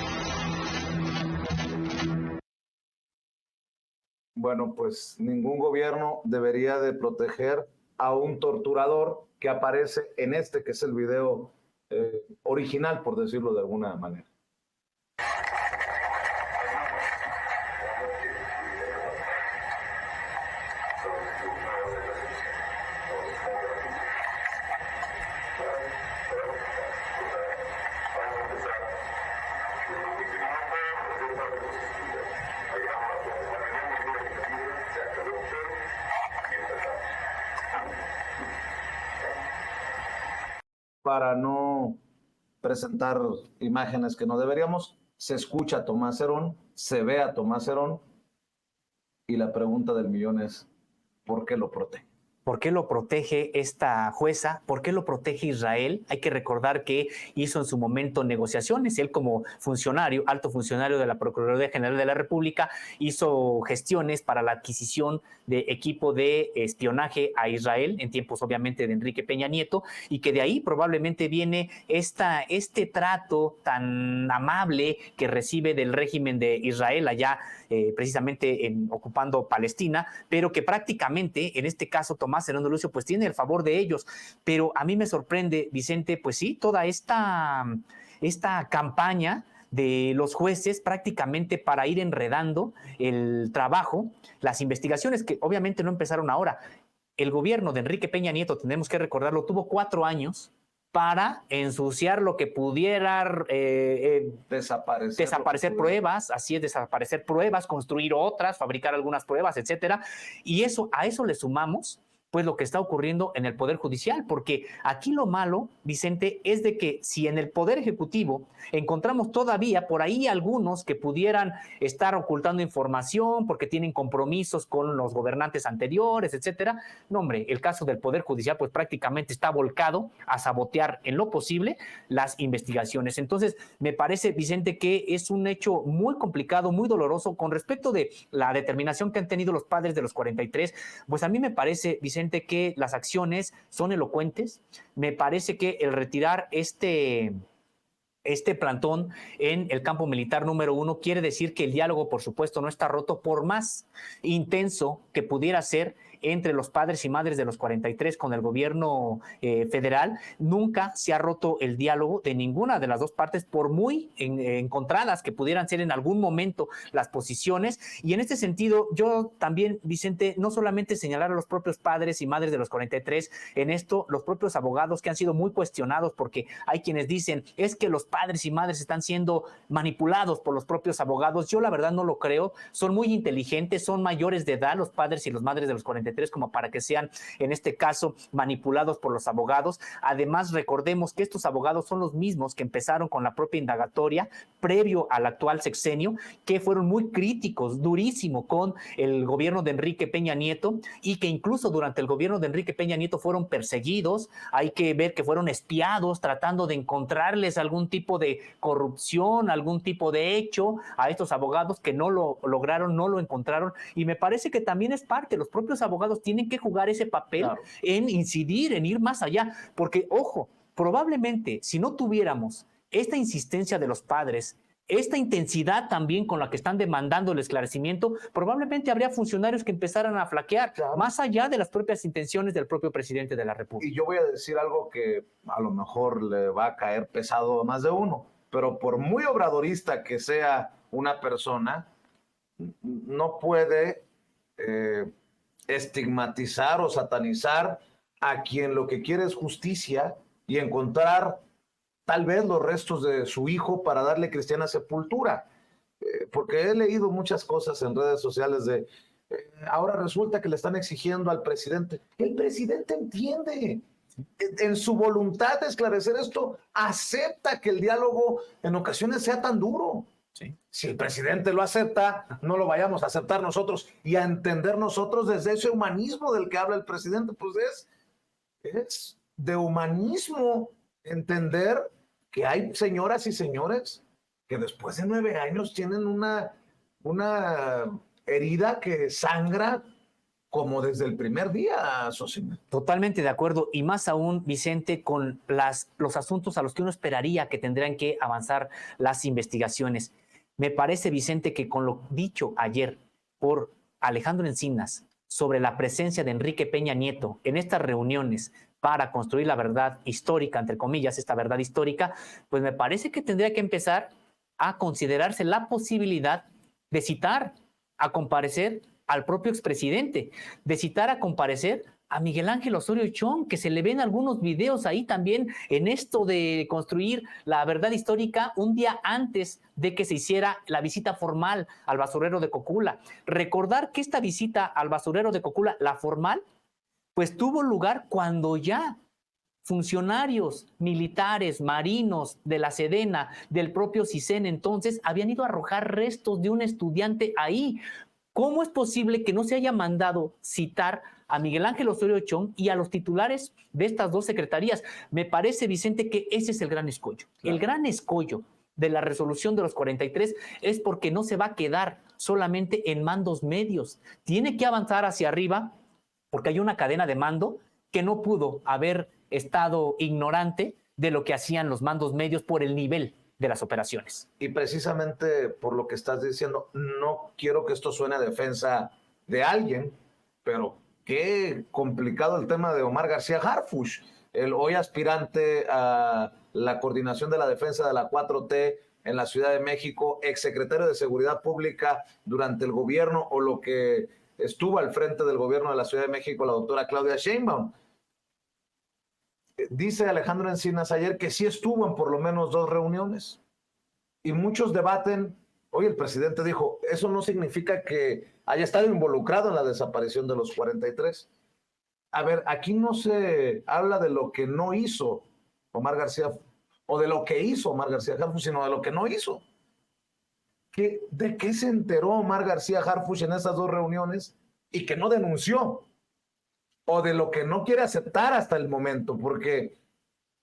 Bueno, pues ningún gobierno debería de proteger a un torturador que aparece en este, que es el video original, por decirlo de alguna manera. Para no presentar imágenes que no deberíamos, se escucha a Tomás Herón, se ve a Tomás Herón, y la pregunta del millón es, ¿por qué lo protege? ¿Por qué lo protege esta jueza? ¿Por qué lo protege Israel? Hay que recordar que hizo en su momento negociaciones. Él, como funcionario, alto funcionario de la Procuraduría General de la República, hizo gestiones para la adquisición de equipo de espionaje a Israel en tiempos, obviamente, de Enrique Peña Nieto, y que de ahí probablemente viene este trato tan amable que recibe del régimen de Israel allá, precisamente ocupando Palestina, pero que prácticamente, en este caso, Tomás Herón de Lucio, pues tiene el favor de ellos. Pero a mí me sorprende, Vicente, pues sí, toda esta campaña de los jueces prácticamente para ir enredando el trabajo, las investigaciones que obviamente no empezaron ahora. El gobierno de Enrique Peña Nieto, tenemos que recordarlo, tuvo 4 años para ensuciar lo que pudiera desaparecer pruebas, así es, desaparecer pruebas, construir otras, fabricar algunas pruebas, etcétera. Y a eso le sumamos pues lo que está ocurriendo en el Poder Judicial, porque aquí lo malo, Vicente, es de que si en el Poder Ejecutivo encontramos todavía por ahí algunos que pudieran estar ocultando información porque tienen compromisos con los gobernantes anteriores, etcétera, no, hombre, el caso del Poder Judicial pues prácticamente está volcado a sabotear en lo posible las investigaciones. Entonces, me parece, Vicente, que es un hecho muy complicado, muy doloroso. Con respecto de la determinación que han tenido los padres de los 43, pues a mí me parece, Vicente, que las acciones son elocuentes. Me parece que el retirar este plantón en el campo militar número 1 quiere decir que el diálogo, por supuesto, no está roto, por más intenso que pudiera ser entre los padres y madres de los 43 con el gobierno federal. Nunca se ha roto el diálogo de ninguna de las dos partes, por muy encontradas que pudieran ser en algún momento las posiciones. Y en este sentido, yo también, Vicente, no solamente señalar a los propios padres y madres de los 43 en esto, los propios abogados que han sido muy cuestionados, porque hay quienes dicen, es que los padres y madres están siendo manipulados por los propios abogados. Yo la verdad no lo creo. Son muy inteligentes, son mayores de edad los padres y las madres de los 43 como para que sean, en este caso, manipulados por los abogados. Además, recordemos que estos abogados son los mismos que empezaron con la propia indagatoria previo al actual sexenio, que fueron muy críticos, durísimo con el gobierno de Enrique Peña Nieto, y que incluso durante el gobierno de Enrique Peña Nieto fueron perseguidos. Hay que ver que fueron espiados tratando de encontrarles algún tipo de corrupción, algún tipo de hecho a estos abogados, que no lo lograron, no lo encontraron. Y me parece que también es parte, los propios abogados tienen que jugar ese papel, claro, en incidir, en ir más allá, porque, ojo, probablemente si no tuviéramos esta insistencia de los padres, esta intensidad también con la que están demandando el esclarecimiento, probablemente habría funcionarios que empezaran a flaquear, claro, más allá de las propias intenciones del propio presidente de la República. Y yo voy a decir algo que a lo mejor le va a caer pesado a más de uno, pero por muy obradorista que sea una persona, no puede estigmatizar o satanizar a quien lo que quiere es justicia y encontrar tal vez los restos de su hijo para darle cristiana sepultura. Porque he leído muchas cosas en redes sociales de ahora resulta que le están exigiendo al presidente. El presidente entiende en su voluntad de esclarecer esto, acepta que el diálogo en ocasiones sea tan duro. Sí. Si el presidente lo acepta, no lo vayamos a aceptar nosotros y a entender nosotros desde ese humanismo del que habla el presidente. Pues es de humanismo entender que hay señoras y señores que después de 9 años tienen una herida que sangra como desde el primer día, Sosina. Totalmente de acuerdo, y más aún, Vicente, con los asuntos a los que uno esperaría que tendrían que avanzar las investigaciones. Me parece, Vicente, que con lo dicho ayer por Alejandro Encinas sobre la presencia de Enrique Peña Nieto en estas reuniones para construir la verdad histórica, entre comillas, esta verdad histórica, pues me parece que tendría que empezar a considerarse la posibilidad de citar a comparecer al propio expresidente, de citar a comparecer a Miguel Ángel Osorio Chong, que se le ven algunos videos ahí también en esto de construir la verdad histórica un día antes de que se hiciera la visita formal al basurero de Cocula. Recordar que esta visita al basurero de Cocula, la formal, pues tuvo lugar cuando ya funcionarios militares, marinos de la Sedena, del propio CISEN entonces, habían ido a arrojar restos de un estudiante ahí. ¿Cómo es posible que no se haya mandado citar a Miguel Ángel Osorio Chong y a los titulares de estas dos secretarías? Me parece, Vicente, que ese es el gran escollo. Claro. El gran escollo de la resolución de los 43 es porque no se va a quedar solamente en mandos medios. Tiene que avanzar hacia arriba porque hay una cadena de mando que no pudo haber estado ignorante de lo que hacían los mandos medios por el nivel de las operaciones. Y precisamente por lo que estás diciendo, no quiero que esto suene a defensa de alguien, pero qué complicado el tema de Omar García Harfuch, el hoy aspirante a la coordinación de la defensa de la 4T en la Ciudad de México, exsecretario de Seguridad Pública durante el gobierno o lo que estuvo al frente del gobierno de la Ciudad de México, la doctora Claudia Sheinbaum. Dice Alejandro Encinas ayer que sí estuvo en por lo menos 2 reuniones y muchos debaten, oye, el presidente dijo, eso no significa que haya estado involucrado en la desaparición de los 43. A ver, aquí no se habla de lo que no hizo Omar García, o de lo que hizo Omar García Harfuch, sino de lo que no hizo. ¿De qué se enteró Omar García Harfuch en esas 2 reuniones y que no denunció? O de lo que no quiere aceptar hasta el momento, porque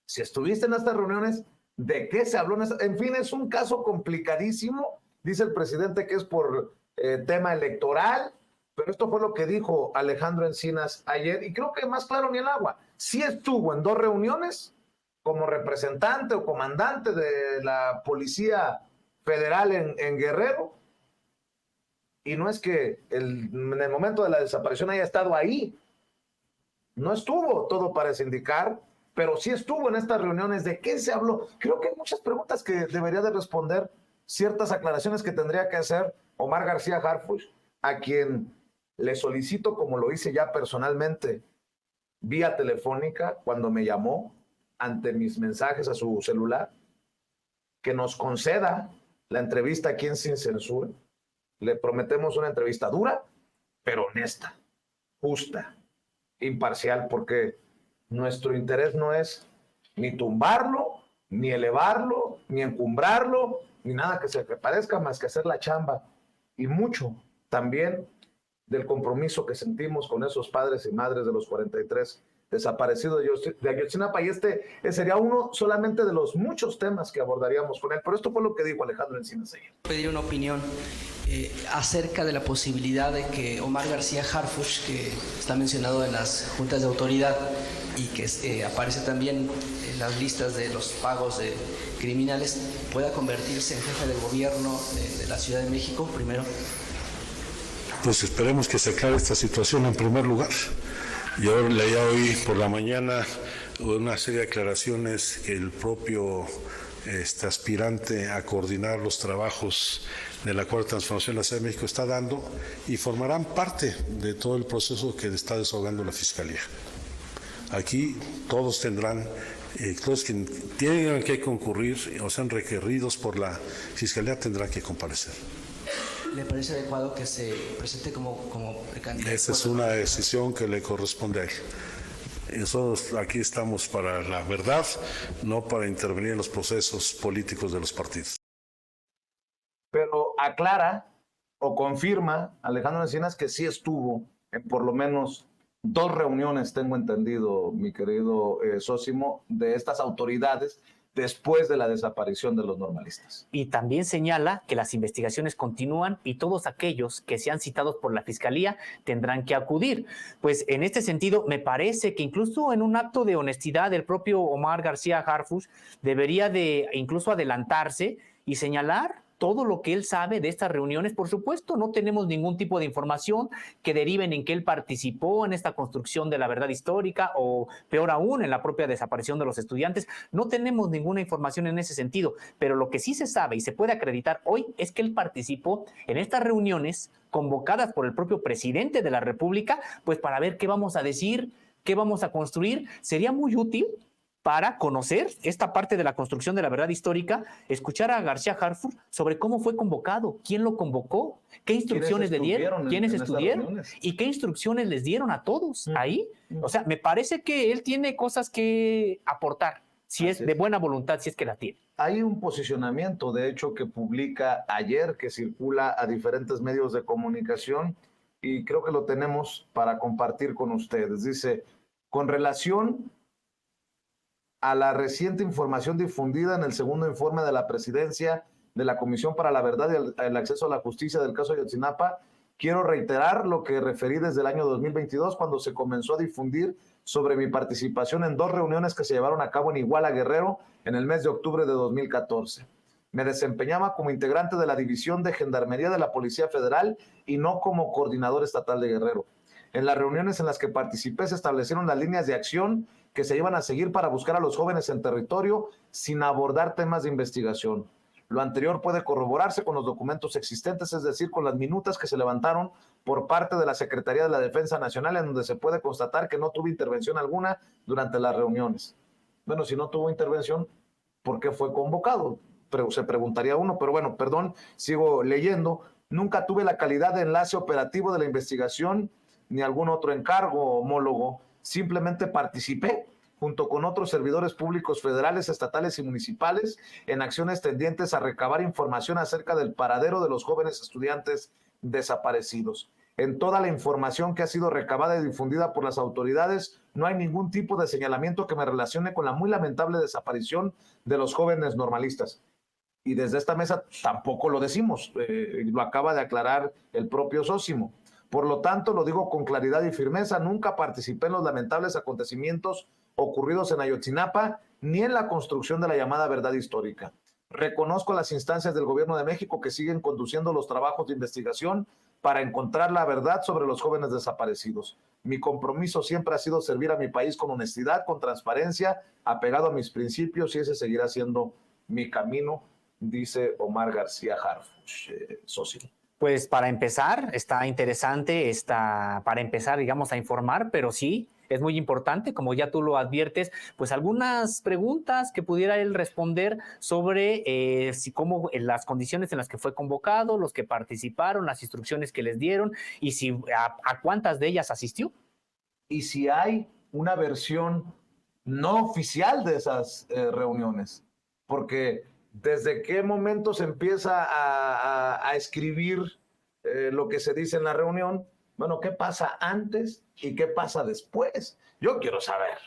si estuviste en estas reuniones, ¿de qué se habló? En fin, es un caso complicadísimo. Dice el presidente que es por tema electoral, pero esto fue lo que dijo Alejandro Encinas ayer, y creo que más claro ni el agua. Sí estuvo en 2 reuniones como representante o comandante de la Policía Federal en Guerrero, y no es que en el momento de la desaparición haya estado ahí. No estuvo, todo parece indicar, pero sí estuvo en estas reuniones. ¿De qué se habló? Creo que hay muchas preguntas que debería de responder, ciertas aclaraciones que tendría que hacer Omar García Harfuch, a quien le solicito, como lo hice ya personalmente, vía telefónica, cuando me llamó, ante mis mensajes a su celular, que nos conceda la entrevista aquí en Sin Censura. Le prometemos una entrevista dura, pero honesta, justa, imparcial, porque nuestro interés no es ni tumbarlo, ni elevarlo, ni encumbrarlo, ni nada que se parezca, más que hacer la chamba, y mucho también del compromiso que sentimos con esos padres y madres de los 43 desaparecidos de Ayotzinapa, y este sería uno solamente de los muchos temas que abordaríamos con él, pero esto fue lo que dijo Alejandro Encinas ayer. Pedir una opinión acerca de la posibilidad de que Omar García Harfuch, que está mencionado en las juntas de autoridad y que aparece también en las listas de los pagos de criminales, pueda convertirse en jefe de gobierno de la Ciudad de México primero. Pues esperemos que se aclare esta situación en primer lugar. Yo leía hoy por la mañana una serie de declaraciones que el propio aspirante a coordinar los trabajos de la Cuarta Transformación de la Ciudad de México está dando, y formarán parte de todo el proceso que está desahogando la Fiscalía. Aquí todos tendrán, todos que tienen que concurrir o sean requeridos por la Fiscalía tendrán que comparecer. ¿Le parece adecuado que se presente como candidato? Esa es una decisión que le corresponde a él. Nosotros aquí estamos para la verdad, no para intervenir en los procesos políticos de los partidos. Pero aclara o confirma Alejandro Encinas que sí estuvo en por lo menos 2 reuniones, tengo entendido, mi querido Sósimo, de estas autoridades después de la desaparición de los normalistas. Y también señala que las investigaciones continúan y todos aquellos que sean citados por la Fiscalía tendrán que acudir. Pues en este sentido, me parece que incluso en un acto de honestidad del propio Omar García Harfuch debería de incluso adelantarse y señalar todo lo que él sabe de estas reuniones. Por supuesto, no tenemos ningún tipo de información que deriven en que él participó en esta construcción de la verdad histórica o, peor aún, en la propia desaparición de los estudiantes. No tenemos ninguna información en ese sentido, pero lo que sí se sabe y se puede acreditar hoy es que él participó en estas reuniones convocadas por el propio presidente de la República, pues para ver qué vamos a decir, qué vamos a construir. Sería muy útil para conocer esta parte de la construcción de la verdad histórica, escuchar a García Harfuch sobre cómo fue convocado, quién lo convocó, qué instrucciones le dieron, quiénes estuvieron y qué instrucciones les dieron a todos ahí. O sea, me parece que él tiene cosas que aportar, si es de buena voluntad, si es que la tiene. Hay un posicionamiento, de hecho, que publica ayer, que circula a diferentes medios de comunicación, y creo que lo tenemos para compartir con ustedes. Dice, con relación a la reciente información difundida en el segundo informe de la presidencia de la Comisión para la Verdad y el Acceso a la Justicia del caso Ayotzinapa, quiero reiterar lo que referí desde el año 2022, cuando se comenzó a difundir sobre mi participación en 2 reuniones que se llevaron a cabo en Iguala, Guerrero, en el mes de octubre de 2014. Me desempeñaba como integrante de la División de Gendarmería de la Policía Federal y no como coordinador estatal de Guerrero. En las reuniones en las que participé se establecieron las líneas de acción que se iban a seguir para buscar a los jóvenes en territorio sin abordar temas de investigación. Lo anterior puede corroborarse con los documentos existentes, es decir, con las minutas que se levantaron por parte de la Secretaría de la Defensa Nacional, en donde se puede constatar que no tuvo intervención alguna durante las reuniones. Bueno, si no tuvo intervención, ¿por qué fue convocado? Pero se preguntaría uno, pero bueno, perdón, sigo leyendo. Nunca tuve la calidad de enlace operativo de la investigación ni algún otro encargo homólogo Simplemente participé junto con otros servidores públicos federales, estatales y municipales, en acciones tendientes a recabar información acerca del paradero de los jóvenes estudiantes desaparecidos. En toda la información que ha sido recabada y difundida por las autoridades, no hay ningún tipo de señalamiento que me relacione con la muy lamentable desaparición de los jóvenes normalistas. Y desde esta mesa tampoco lo decimos, lo acaba de aclarar el propio Zósimo. Por lo tanto, lo digo con claridad y firmeza, nunca participé en los lamentables acontecimientos ocurridos en Ayotzinapa, ni en la construcción de la llamada verdad histórica. Reconozco las instancias del Gobierno de México que siguen conduciendo los trabajos de investigación para encontrar la verdad sobre los jóvenes desaparecidos. Mi compromiso siempre ha sido servir a mi país con honestidad, con transparencia, apegado a mis principios, y ese seguirá siendo mi camino, dice Omar García Harfuch, socio. Pues para empezar, está interesante, para empezar, digamos, a informar, pero sí, es muy importante, como ya tú lo adviertes, pues algunas preguntas que pudiera él responder sobre cómo las condiciones en las que fue convocado, los que participaron, las instrucciones que les dieron y si a cuántas de ellas asistió. Y si hay una versión no oficial de esas reuniones, porque desde qué momento se empieza a escribir lo que se dice en la reunión. Bueno, ¿qué pasa antes y qué pasa después? Yo quiero saber.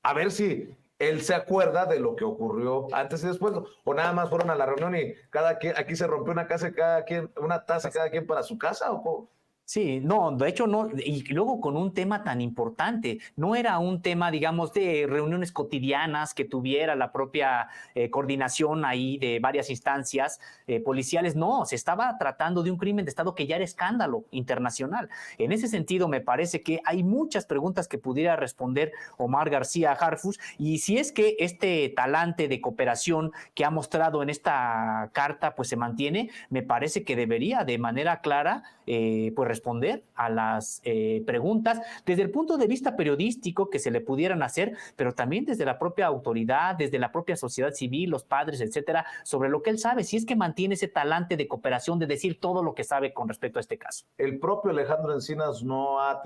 A ver si él se acuerda de lo que ocurrió antes y después, o nada más fueron a la reunión y cada quien, aquí se rompió una taza cada quien para su casa, o cómo. Sí, no, de hecho no, y luego con un tema tan importante, no era un tema, digamos, de reuniones cotidianas que tuviera la propia coordinación ahí de varias instancias policiales, no, se estaba tratando de un crimen de Estado que ya era escándalo internacional. En ese sentido, me parece que hay muchas preguntas que pudiera responder Omar García Harfuch, y si es que este talante de cooperación que ha mostrado en esta carta, pues se mantiene, me parece que debería de manera clara, pues responder a las preguntas desde el punto de vista periodístico que se le pudieran hacer, pero también desde la propia autoridad, desde la propia sociedad civil, los padres, etcétera, sobre lo que él sabe, si es que mantiene ese talante de cooperación, de decir todo lo que sabe con respecto a este caso. El propio Alejandro Encinas no la ha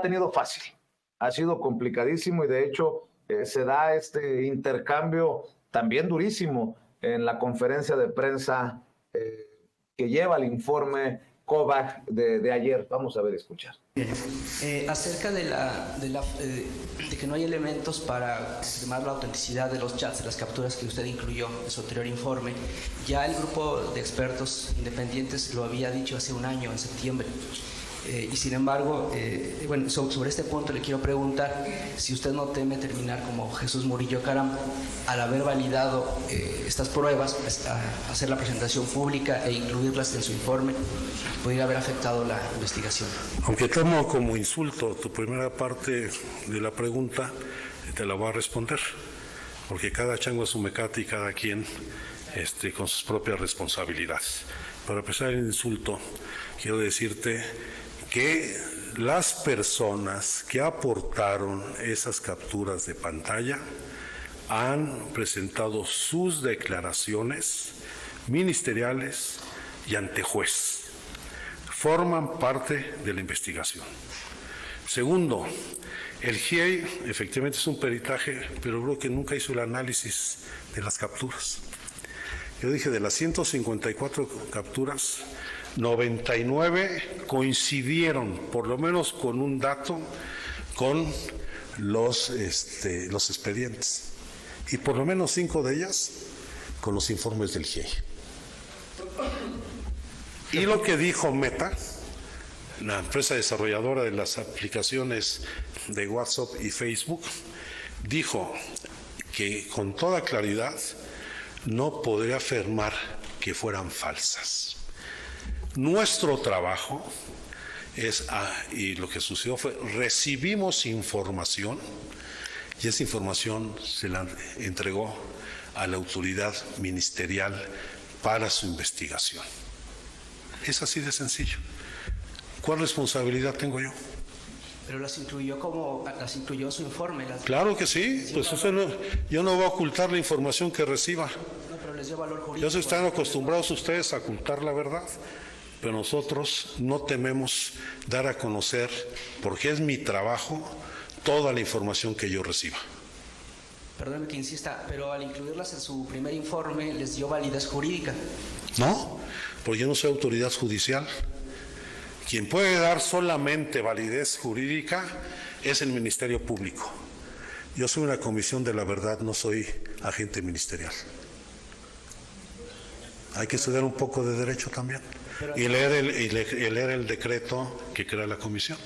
tenido fácil, ha sido complicadísimo, y de hecho se da este intercambio también durísimo en la conferencia de prensa que lleva el informe COBAG de ayer. Vamos a ver, escuchar. Acerca de que no hay elementos para confirmar la autenticidad de los chats, de las capturas que usted incluyó en su anterior informe, ya el grupo de expertos independientes lo había dicho hace un año, en septiembre. Y sin embargo, sobre este punto le quiero preguntar si usted no teme terminar como Jesús Murillo Caram, al haber validado estas pruebas, pues, hacer la presentación pública e incluirlas en su informe, podría haber afectado la investigación. Aunque tomo como insulto tu primera parte de la pregunta, te la voy a responder, porque cada chango es su mecate y cada quien con sus propias responsabilidades. Para empezar el insulto, quiero decirte que las personas que aportaron esas capturas de pantalla han presentado sus declaraciones ministeriales y ante juez. Forman parte de la investigación. Segundo, el GIEI efectivamente es un peritaje, pero creo que nunca hizo el análisis de las capturas. Yo dije, de las 154 capturas, 99 coincidieron, por lo menos con un dato, con los expedientes. Y por lo menos 5 de ellas con los informes del GIEI. Y lo que dijo Meta, la empresa desarrolladora de las aplicaciones de WhatsApp y Facebook, dijo que con toda claridad no podría afirmar que fueran falsas. Nuestro trabajo y lo que sucedió fue, recibimos información y esa información se la entregó a la autoridad ministerial para su investigación. Es así de sencillo. ¿Cuál responsabilidad tengo yo? Pero las incluyó en su informe. Claro que sí, pues eso no, yo no voy a ocultar la información que reciba. No, pero les dio valor jurídico. Ya se están acostumbrados ustedes a ocultar la verdad, pero nosotros no tememos dar a conocer, porque es mi trabajo, toda la información que yo reciba. Perdóneme que insista, pero al incluirlas en su primer informe les dio validez jurídica. No, porque yo no soy autoridad judicial. Quien puede dar solamente validez jurídica es el Ministerio Público. Yo soy una comisión de la verdad, no soy agente ministerial. Hay que estudiar un poco de derecho también y leer el decreto que crea la comisión.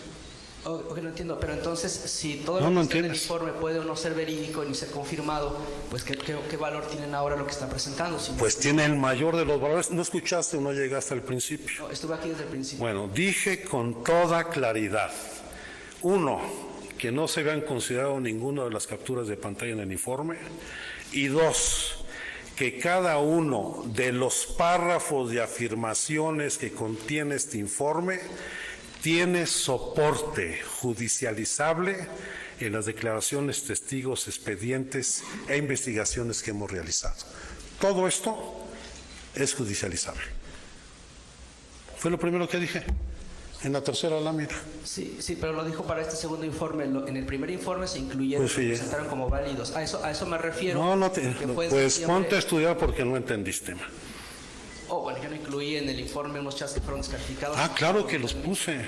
Ok, no entiendo, pero entonces si todo lo que está en el informe puede o no ser verídico ni ser confirmado, pues ¿qué valor tienen ahora lo que está presentando? Si pues tiene el mayor de los valores. ¿No escuchaste o no llegaste al principio? No, estuve aquí desde el principio. Bueno, dije con toda claridad. Uno, que no se habían considerado ninguna de las capturas de pantalla en el informe. Y dos, que cada uno de los párrafos de afirmaciones que contiene este informe tiene soporte judicializable en las declaraciones, testigos, expedientes e investigaciones que hemos realizado. Todo esto es judicializable. Fue lo primero que dije en la tercera lámina. Sí, pero lo dijo para este segundo informe. En el primer informe se incluyeron, pues sí, se presentaron como válidos. A eso me refiero. Pues ponte a estudiar porque no entendiste. Bueno, yo no incluí en el informe unos chats que fueron descalificados. Claro que los puse.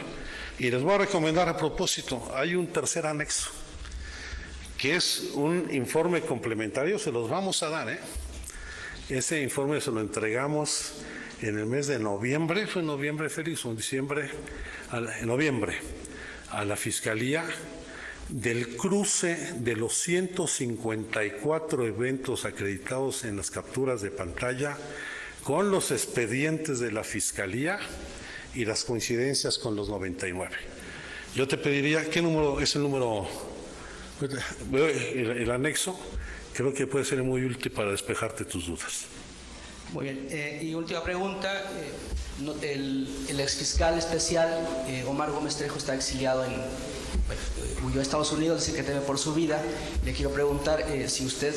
Y les voy a recomendar a propósito, hay un tercer anexo, que es un informe complementario, se los vamos a dar, Ese informe se lo entregamos en el mes de noviembre, fue en noviembre, Félix, o en diciembre, en noviembre, a la Fiscalía, del cruce de los 154 eventos acreditados en las capturas de pantalla, con los expedientes de la Fiscalía y las coincidencias con los 99. Yo te pediría, ¿qué número es el número? El anexo, creo que puede ser muy útil para despejarte tus dudas. Muy bien. Y última pregunta, el exfiscal especial Omar Gómez Trejo está exiliado huyó a Estados Unidos, dice que teme por su vida. Le quiero preguntar si usted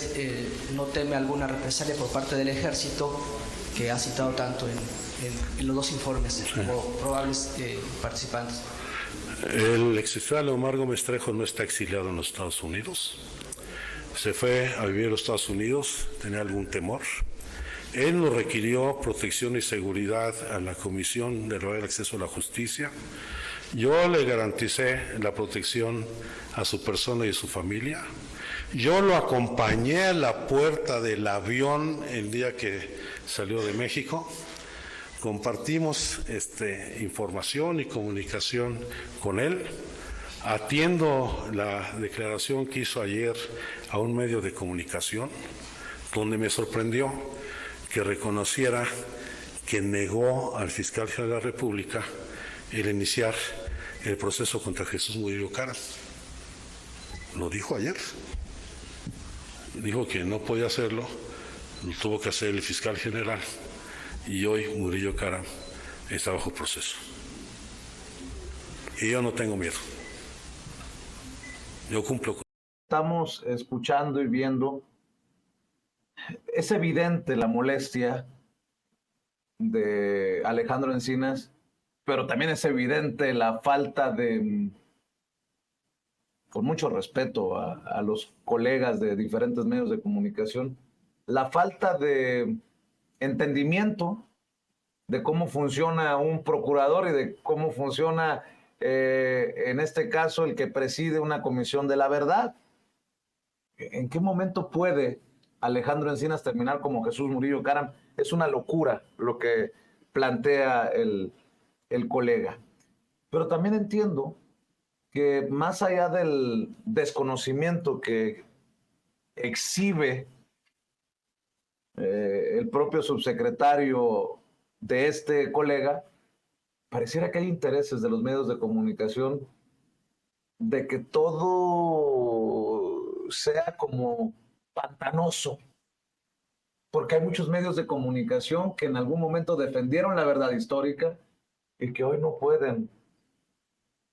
no teme alguna represalia por parte del ejército, que ha citado tanto en los dos informes como probables participantes. El exfiscal Omar Gómez Trejo no está exiliado en los Estados Unidos. Se fue a vivir a los Estados Unidos, tenía algún temor. Él nos requirió protección y seguridad a la Comisión de Real Acceso a la Justicia. Yo le garanticé la protección a su persona y a su familia. Yo lo acompañé a la puerta del avión el día que salió de México. Compartimos información y comunicación con él. Atiendo la declaración que hizo ayer a un medio de comunicación, donde me sorprendió que reconociera que negó al fiscal general de la República el iniciar el proceso contra Jesús Murillo Caram. Lo dijo ayer. Dijo que no podía hacerlo, lo tuvo que hacer el fiscal general, y hoy Murillo Caram está bajo proceso. Y yo no tengo miedo. Yo cumplo con... Estamos escuchando y viendo. Es evidente la molestia de Alejandro Encinas, pero también es evidente la falta de, con mucho respeto a los colegas de diferentes medios de comunicación, la falta de entendimiento de cómo funciona un procurador y de cómo funciona, en este caso, el que preside una comisión de la verdad. ¿En qué momento puede Alejandro Encinas terminar como Jesús Murillo Caram? Es una locura lo que plantea el colega. Pero también entiendo que más allá del desconocimiento que exhibe el propio subsecretario de este colega, pareciera que hay intereses de los medios de comunicación de que todo sea como pantanoso, porque hay muchos medios de comunicación que en algún momento defendieron la verdad histórica y que hoy no pueden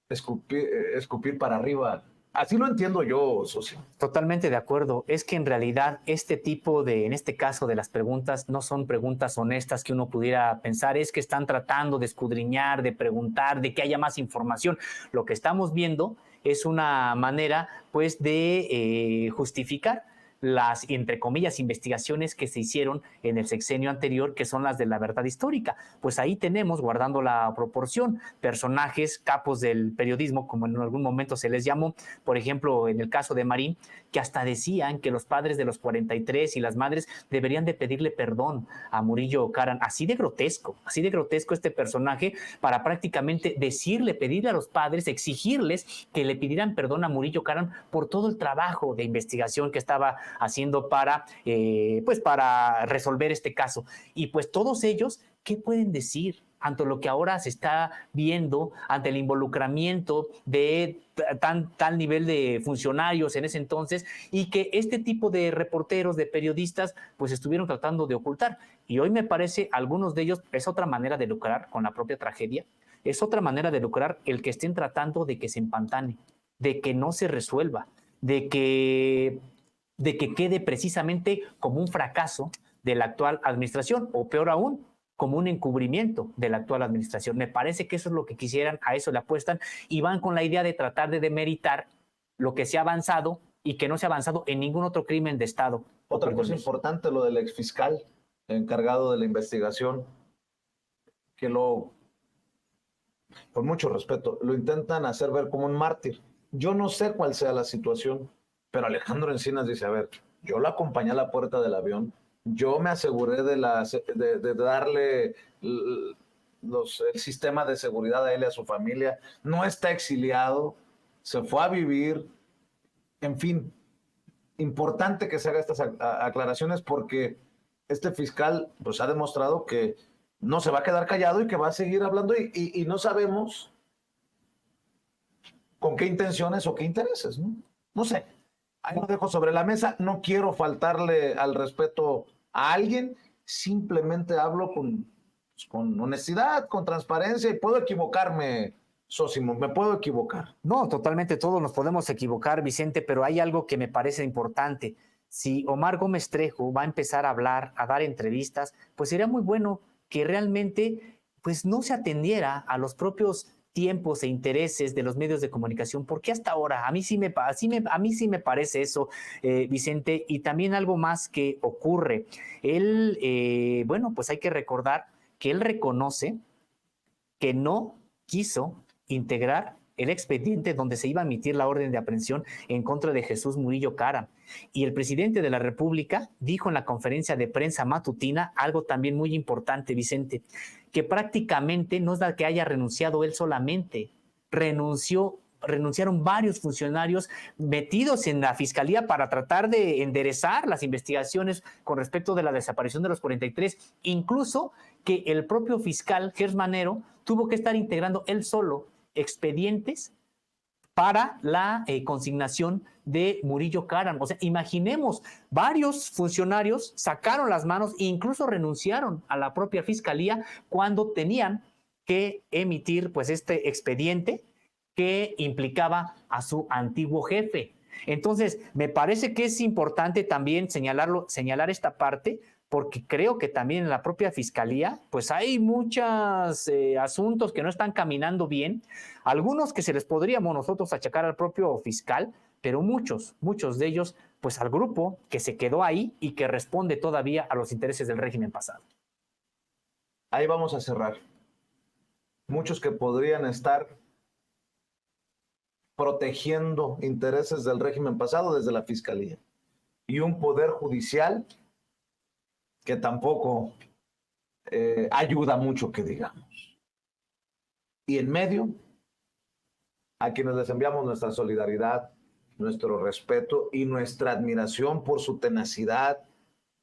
escupir para arriba Así lo entiendo yo, socio. Totalmente de acuerdo. Es que en realidad este tipo de, en este caso de las preguntas, no son preguntas honestas que uno pudiera pensar, es que están tratando de escudriñar, de preguntar, de que haya más información. Lo que estamos viendo es una manera, pues, de justificar las, entre comillas, investigaciones que se hicieron en el sexenio anterior, que son las de la verdad histórica. Pues ahí tenemos, guardando la proporción, personajes, capos del periodismo, como en algún momento se les llamó, por ejemplo, en el caso de Marín, que hasta decían que los padres de los 43 y las madres deberían de pedirle perdón a Murillo Karam. Así de grotesco este personaje, para prácticamente decirle, pedirle a los padres, exigirles que le pidieran perdón a Murillo Karam por todo el trabajo de investigación que estaba haciendo para, pues para resolver este caso. Y pues todos ellos, ¿qué pueden decir ante lo que ahora se está viendo, ante el involucramiento de tal nivel de funcionarios en ese entonces, y que este tipo de reporteros, de periodistas, pues estuvieron tratando de ocultar? Y hoy me parece, algunos de ellos, es otra manera de lucrar con la propia tragedia, es otra manera de lucrar el que estén tratando de que se empantane, de que no se resuelva, de que quede precisamente como un fracaso de la actual administración, o peor aún, como un encubrimiento de la actual administración. Me parece que eso es lo que quisieran, a eso le apuestan, y van con la idea de tratar de demeritar lo que se ha avanzado y que no se ha avanzado en ningún otro crimen de Estado. Otra cosa importante, lo del exfiscal encargado de la investigación, que con mucho respeto, lo intentan hacer ver como un mártir. Yo no sé cuál sea la situación, pero Alejandro Encinas dice, a ver, yo lo acompañé a la puerta del avión, yo me aseguré de darle el sistema de seguridad a él y a su familia, no está exiliado, se fue a vivir, en fin, importante que se haga estas aclaraciones, porque este fiscal pues ha demostrado que no se va a quedar callado y que va a seguir hablando, y no sabemos con qué intenciones o qué intereses, ¿no? No sé. Ahí lo dejo sobre la mesa. No quiero faltarle al respeto a alguien. Simplemente hablo con honestidad, con transparencia, y puedo equivocarme, Sósimo, me puedo equivocar. No, totalmente, todos nos podemos equivocar, Vicente, pero hay algo que me parece importante. Si Omar Gómez Trejo va a empezar a hablar, a dar entrevistas, pues sería muy bueno que realmente pues no se atendiera a los propios tiempos e intereses de los medios de comunicación, porque hasta ahora a mí sí me parece eso, Vicente. Y también algo más que ocurre. Él, bueno, pues hay que recordar que él reconoce que no quiso integrar el expediente donde se iba a emitir la orden de aprehensión en contra de Jesús Murillo Karam. Y el presidente de la República dijo en la conferencia de prensa matutina algo también muy importante, Vicente, que prácticamente no es que haya renunciado él solamente, renunciaron varios funcionarios metidos en la fiscalía para tratar de enderezar las investigaciones con respecto de la desaparición de los 43, incluso que el propio fiscal Gers Manero tuvo que estar integrando él solo expedientes para la consignación de Murillo Karam. O sea, imaginemos, varios funcionarios sacaron las manos e incluso renunciaron a la propia fiscalía cuando tenían que emitir pues este expediente que implicaba a su antiguo jefe. Entonces, me parece que es importante también señalar esta parte, porque creo que también en la propia fiscalía pues hay muchos asuntos que no están caminando bien, algunos que se les podríamos nosotros achacar al propio fiscal, pero muchos de ellos pues al grupo que se quedó ahí y que responde todavía a los intereses del régimen pasado. Ahí vamos a cerrar. Muchos que podrían estar protegiendo intereses del régimen pasado desde la fiscalía, y un poder judicial que tampoco ayuda mucho, que digamos. Y en medio, a quienes les enviamos nuestra solidaridad, nuestro respeto y nuestra admiración por su tenacidad,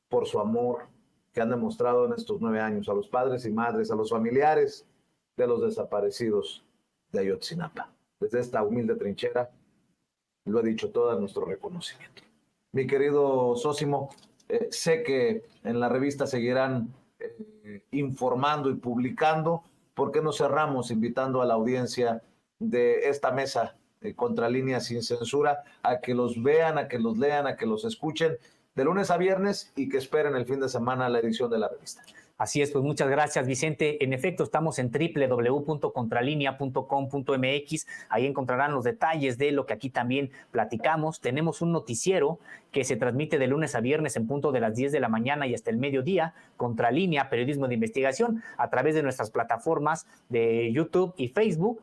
por su amor que han demostrado en estos 9 años, a los padres y madres, a los familiares de los desaparecidos de Ayotzinapa. Desde esta humilde trinchera, lo he dicho, todo nuestro reconocimiento. Mi querido Sósimo, sé que en la revista seguirán informando y publicando. ¿Por qué no cerramos invitando a la audiencia de esta mesa Contralínea Sin Censura, a que los vean, a que los lean, a que los escuchen de lunes a viernes y que esperen el fin de semana la edición de la revista. Así es, pues muchas gracias, Vicente. En efecto, estamos en www.contralinea.com.mx. Ahí encontrarán los detalles de lo que aquí también platicamos. Tenemos un noticiero que se transmite de lunes a viernes en punto de las 10 de la mañana y hasta el mediodía, Contralínea, periodismo de investigación, a través de nuestras plataformas de YouTube y Facebook,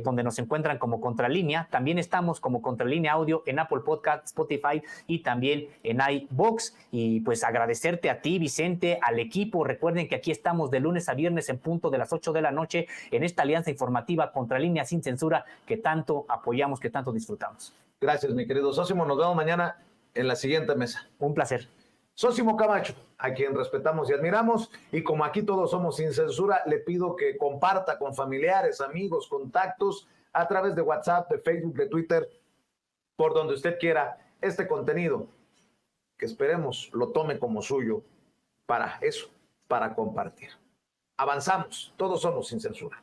donde nos encuentran como Contralínea. También estamos como Contralínea Audio en Apple Podcast, Spotify y también en iVoox. Y pues agradecerte a ti, Vicente, al equipo. Recuerden que aquí estamos de lunes a viernes en punto de las 8 de la noche en esta alianza informativa Contralínea Sin Censura que tanto apoyamos, que tanto disfrutamos. Gracias, mi querido Sósimo. Nos vemos mañana en la siguiente mesa. Un placer. Sósimo Camacho, a quien respetamos y admiramos, y como aquí todos somos sin censura, le pido que comparta con familiares, amigos, contactos, a través de WhatsApp, de Facebook, de Twitter, por donde usted quiera, este contenido, que esperemos lo tome como suyo, para eso, para compartir. Avanzamos, todos somos sin censura.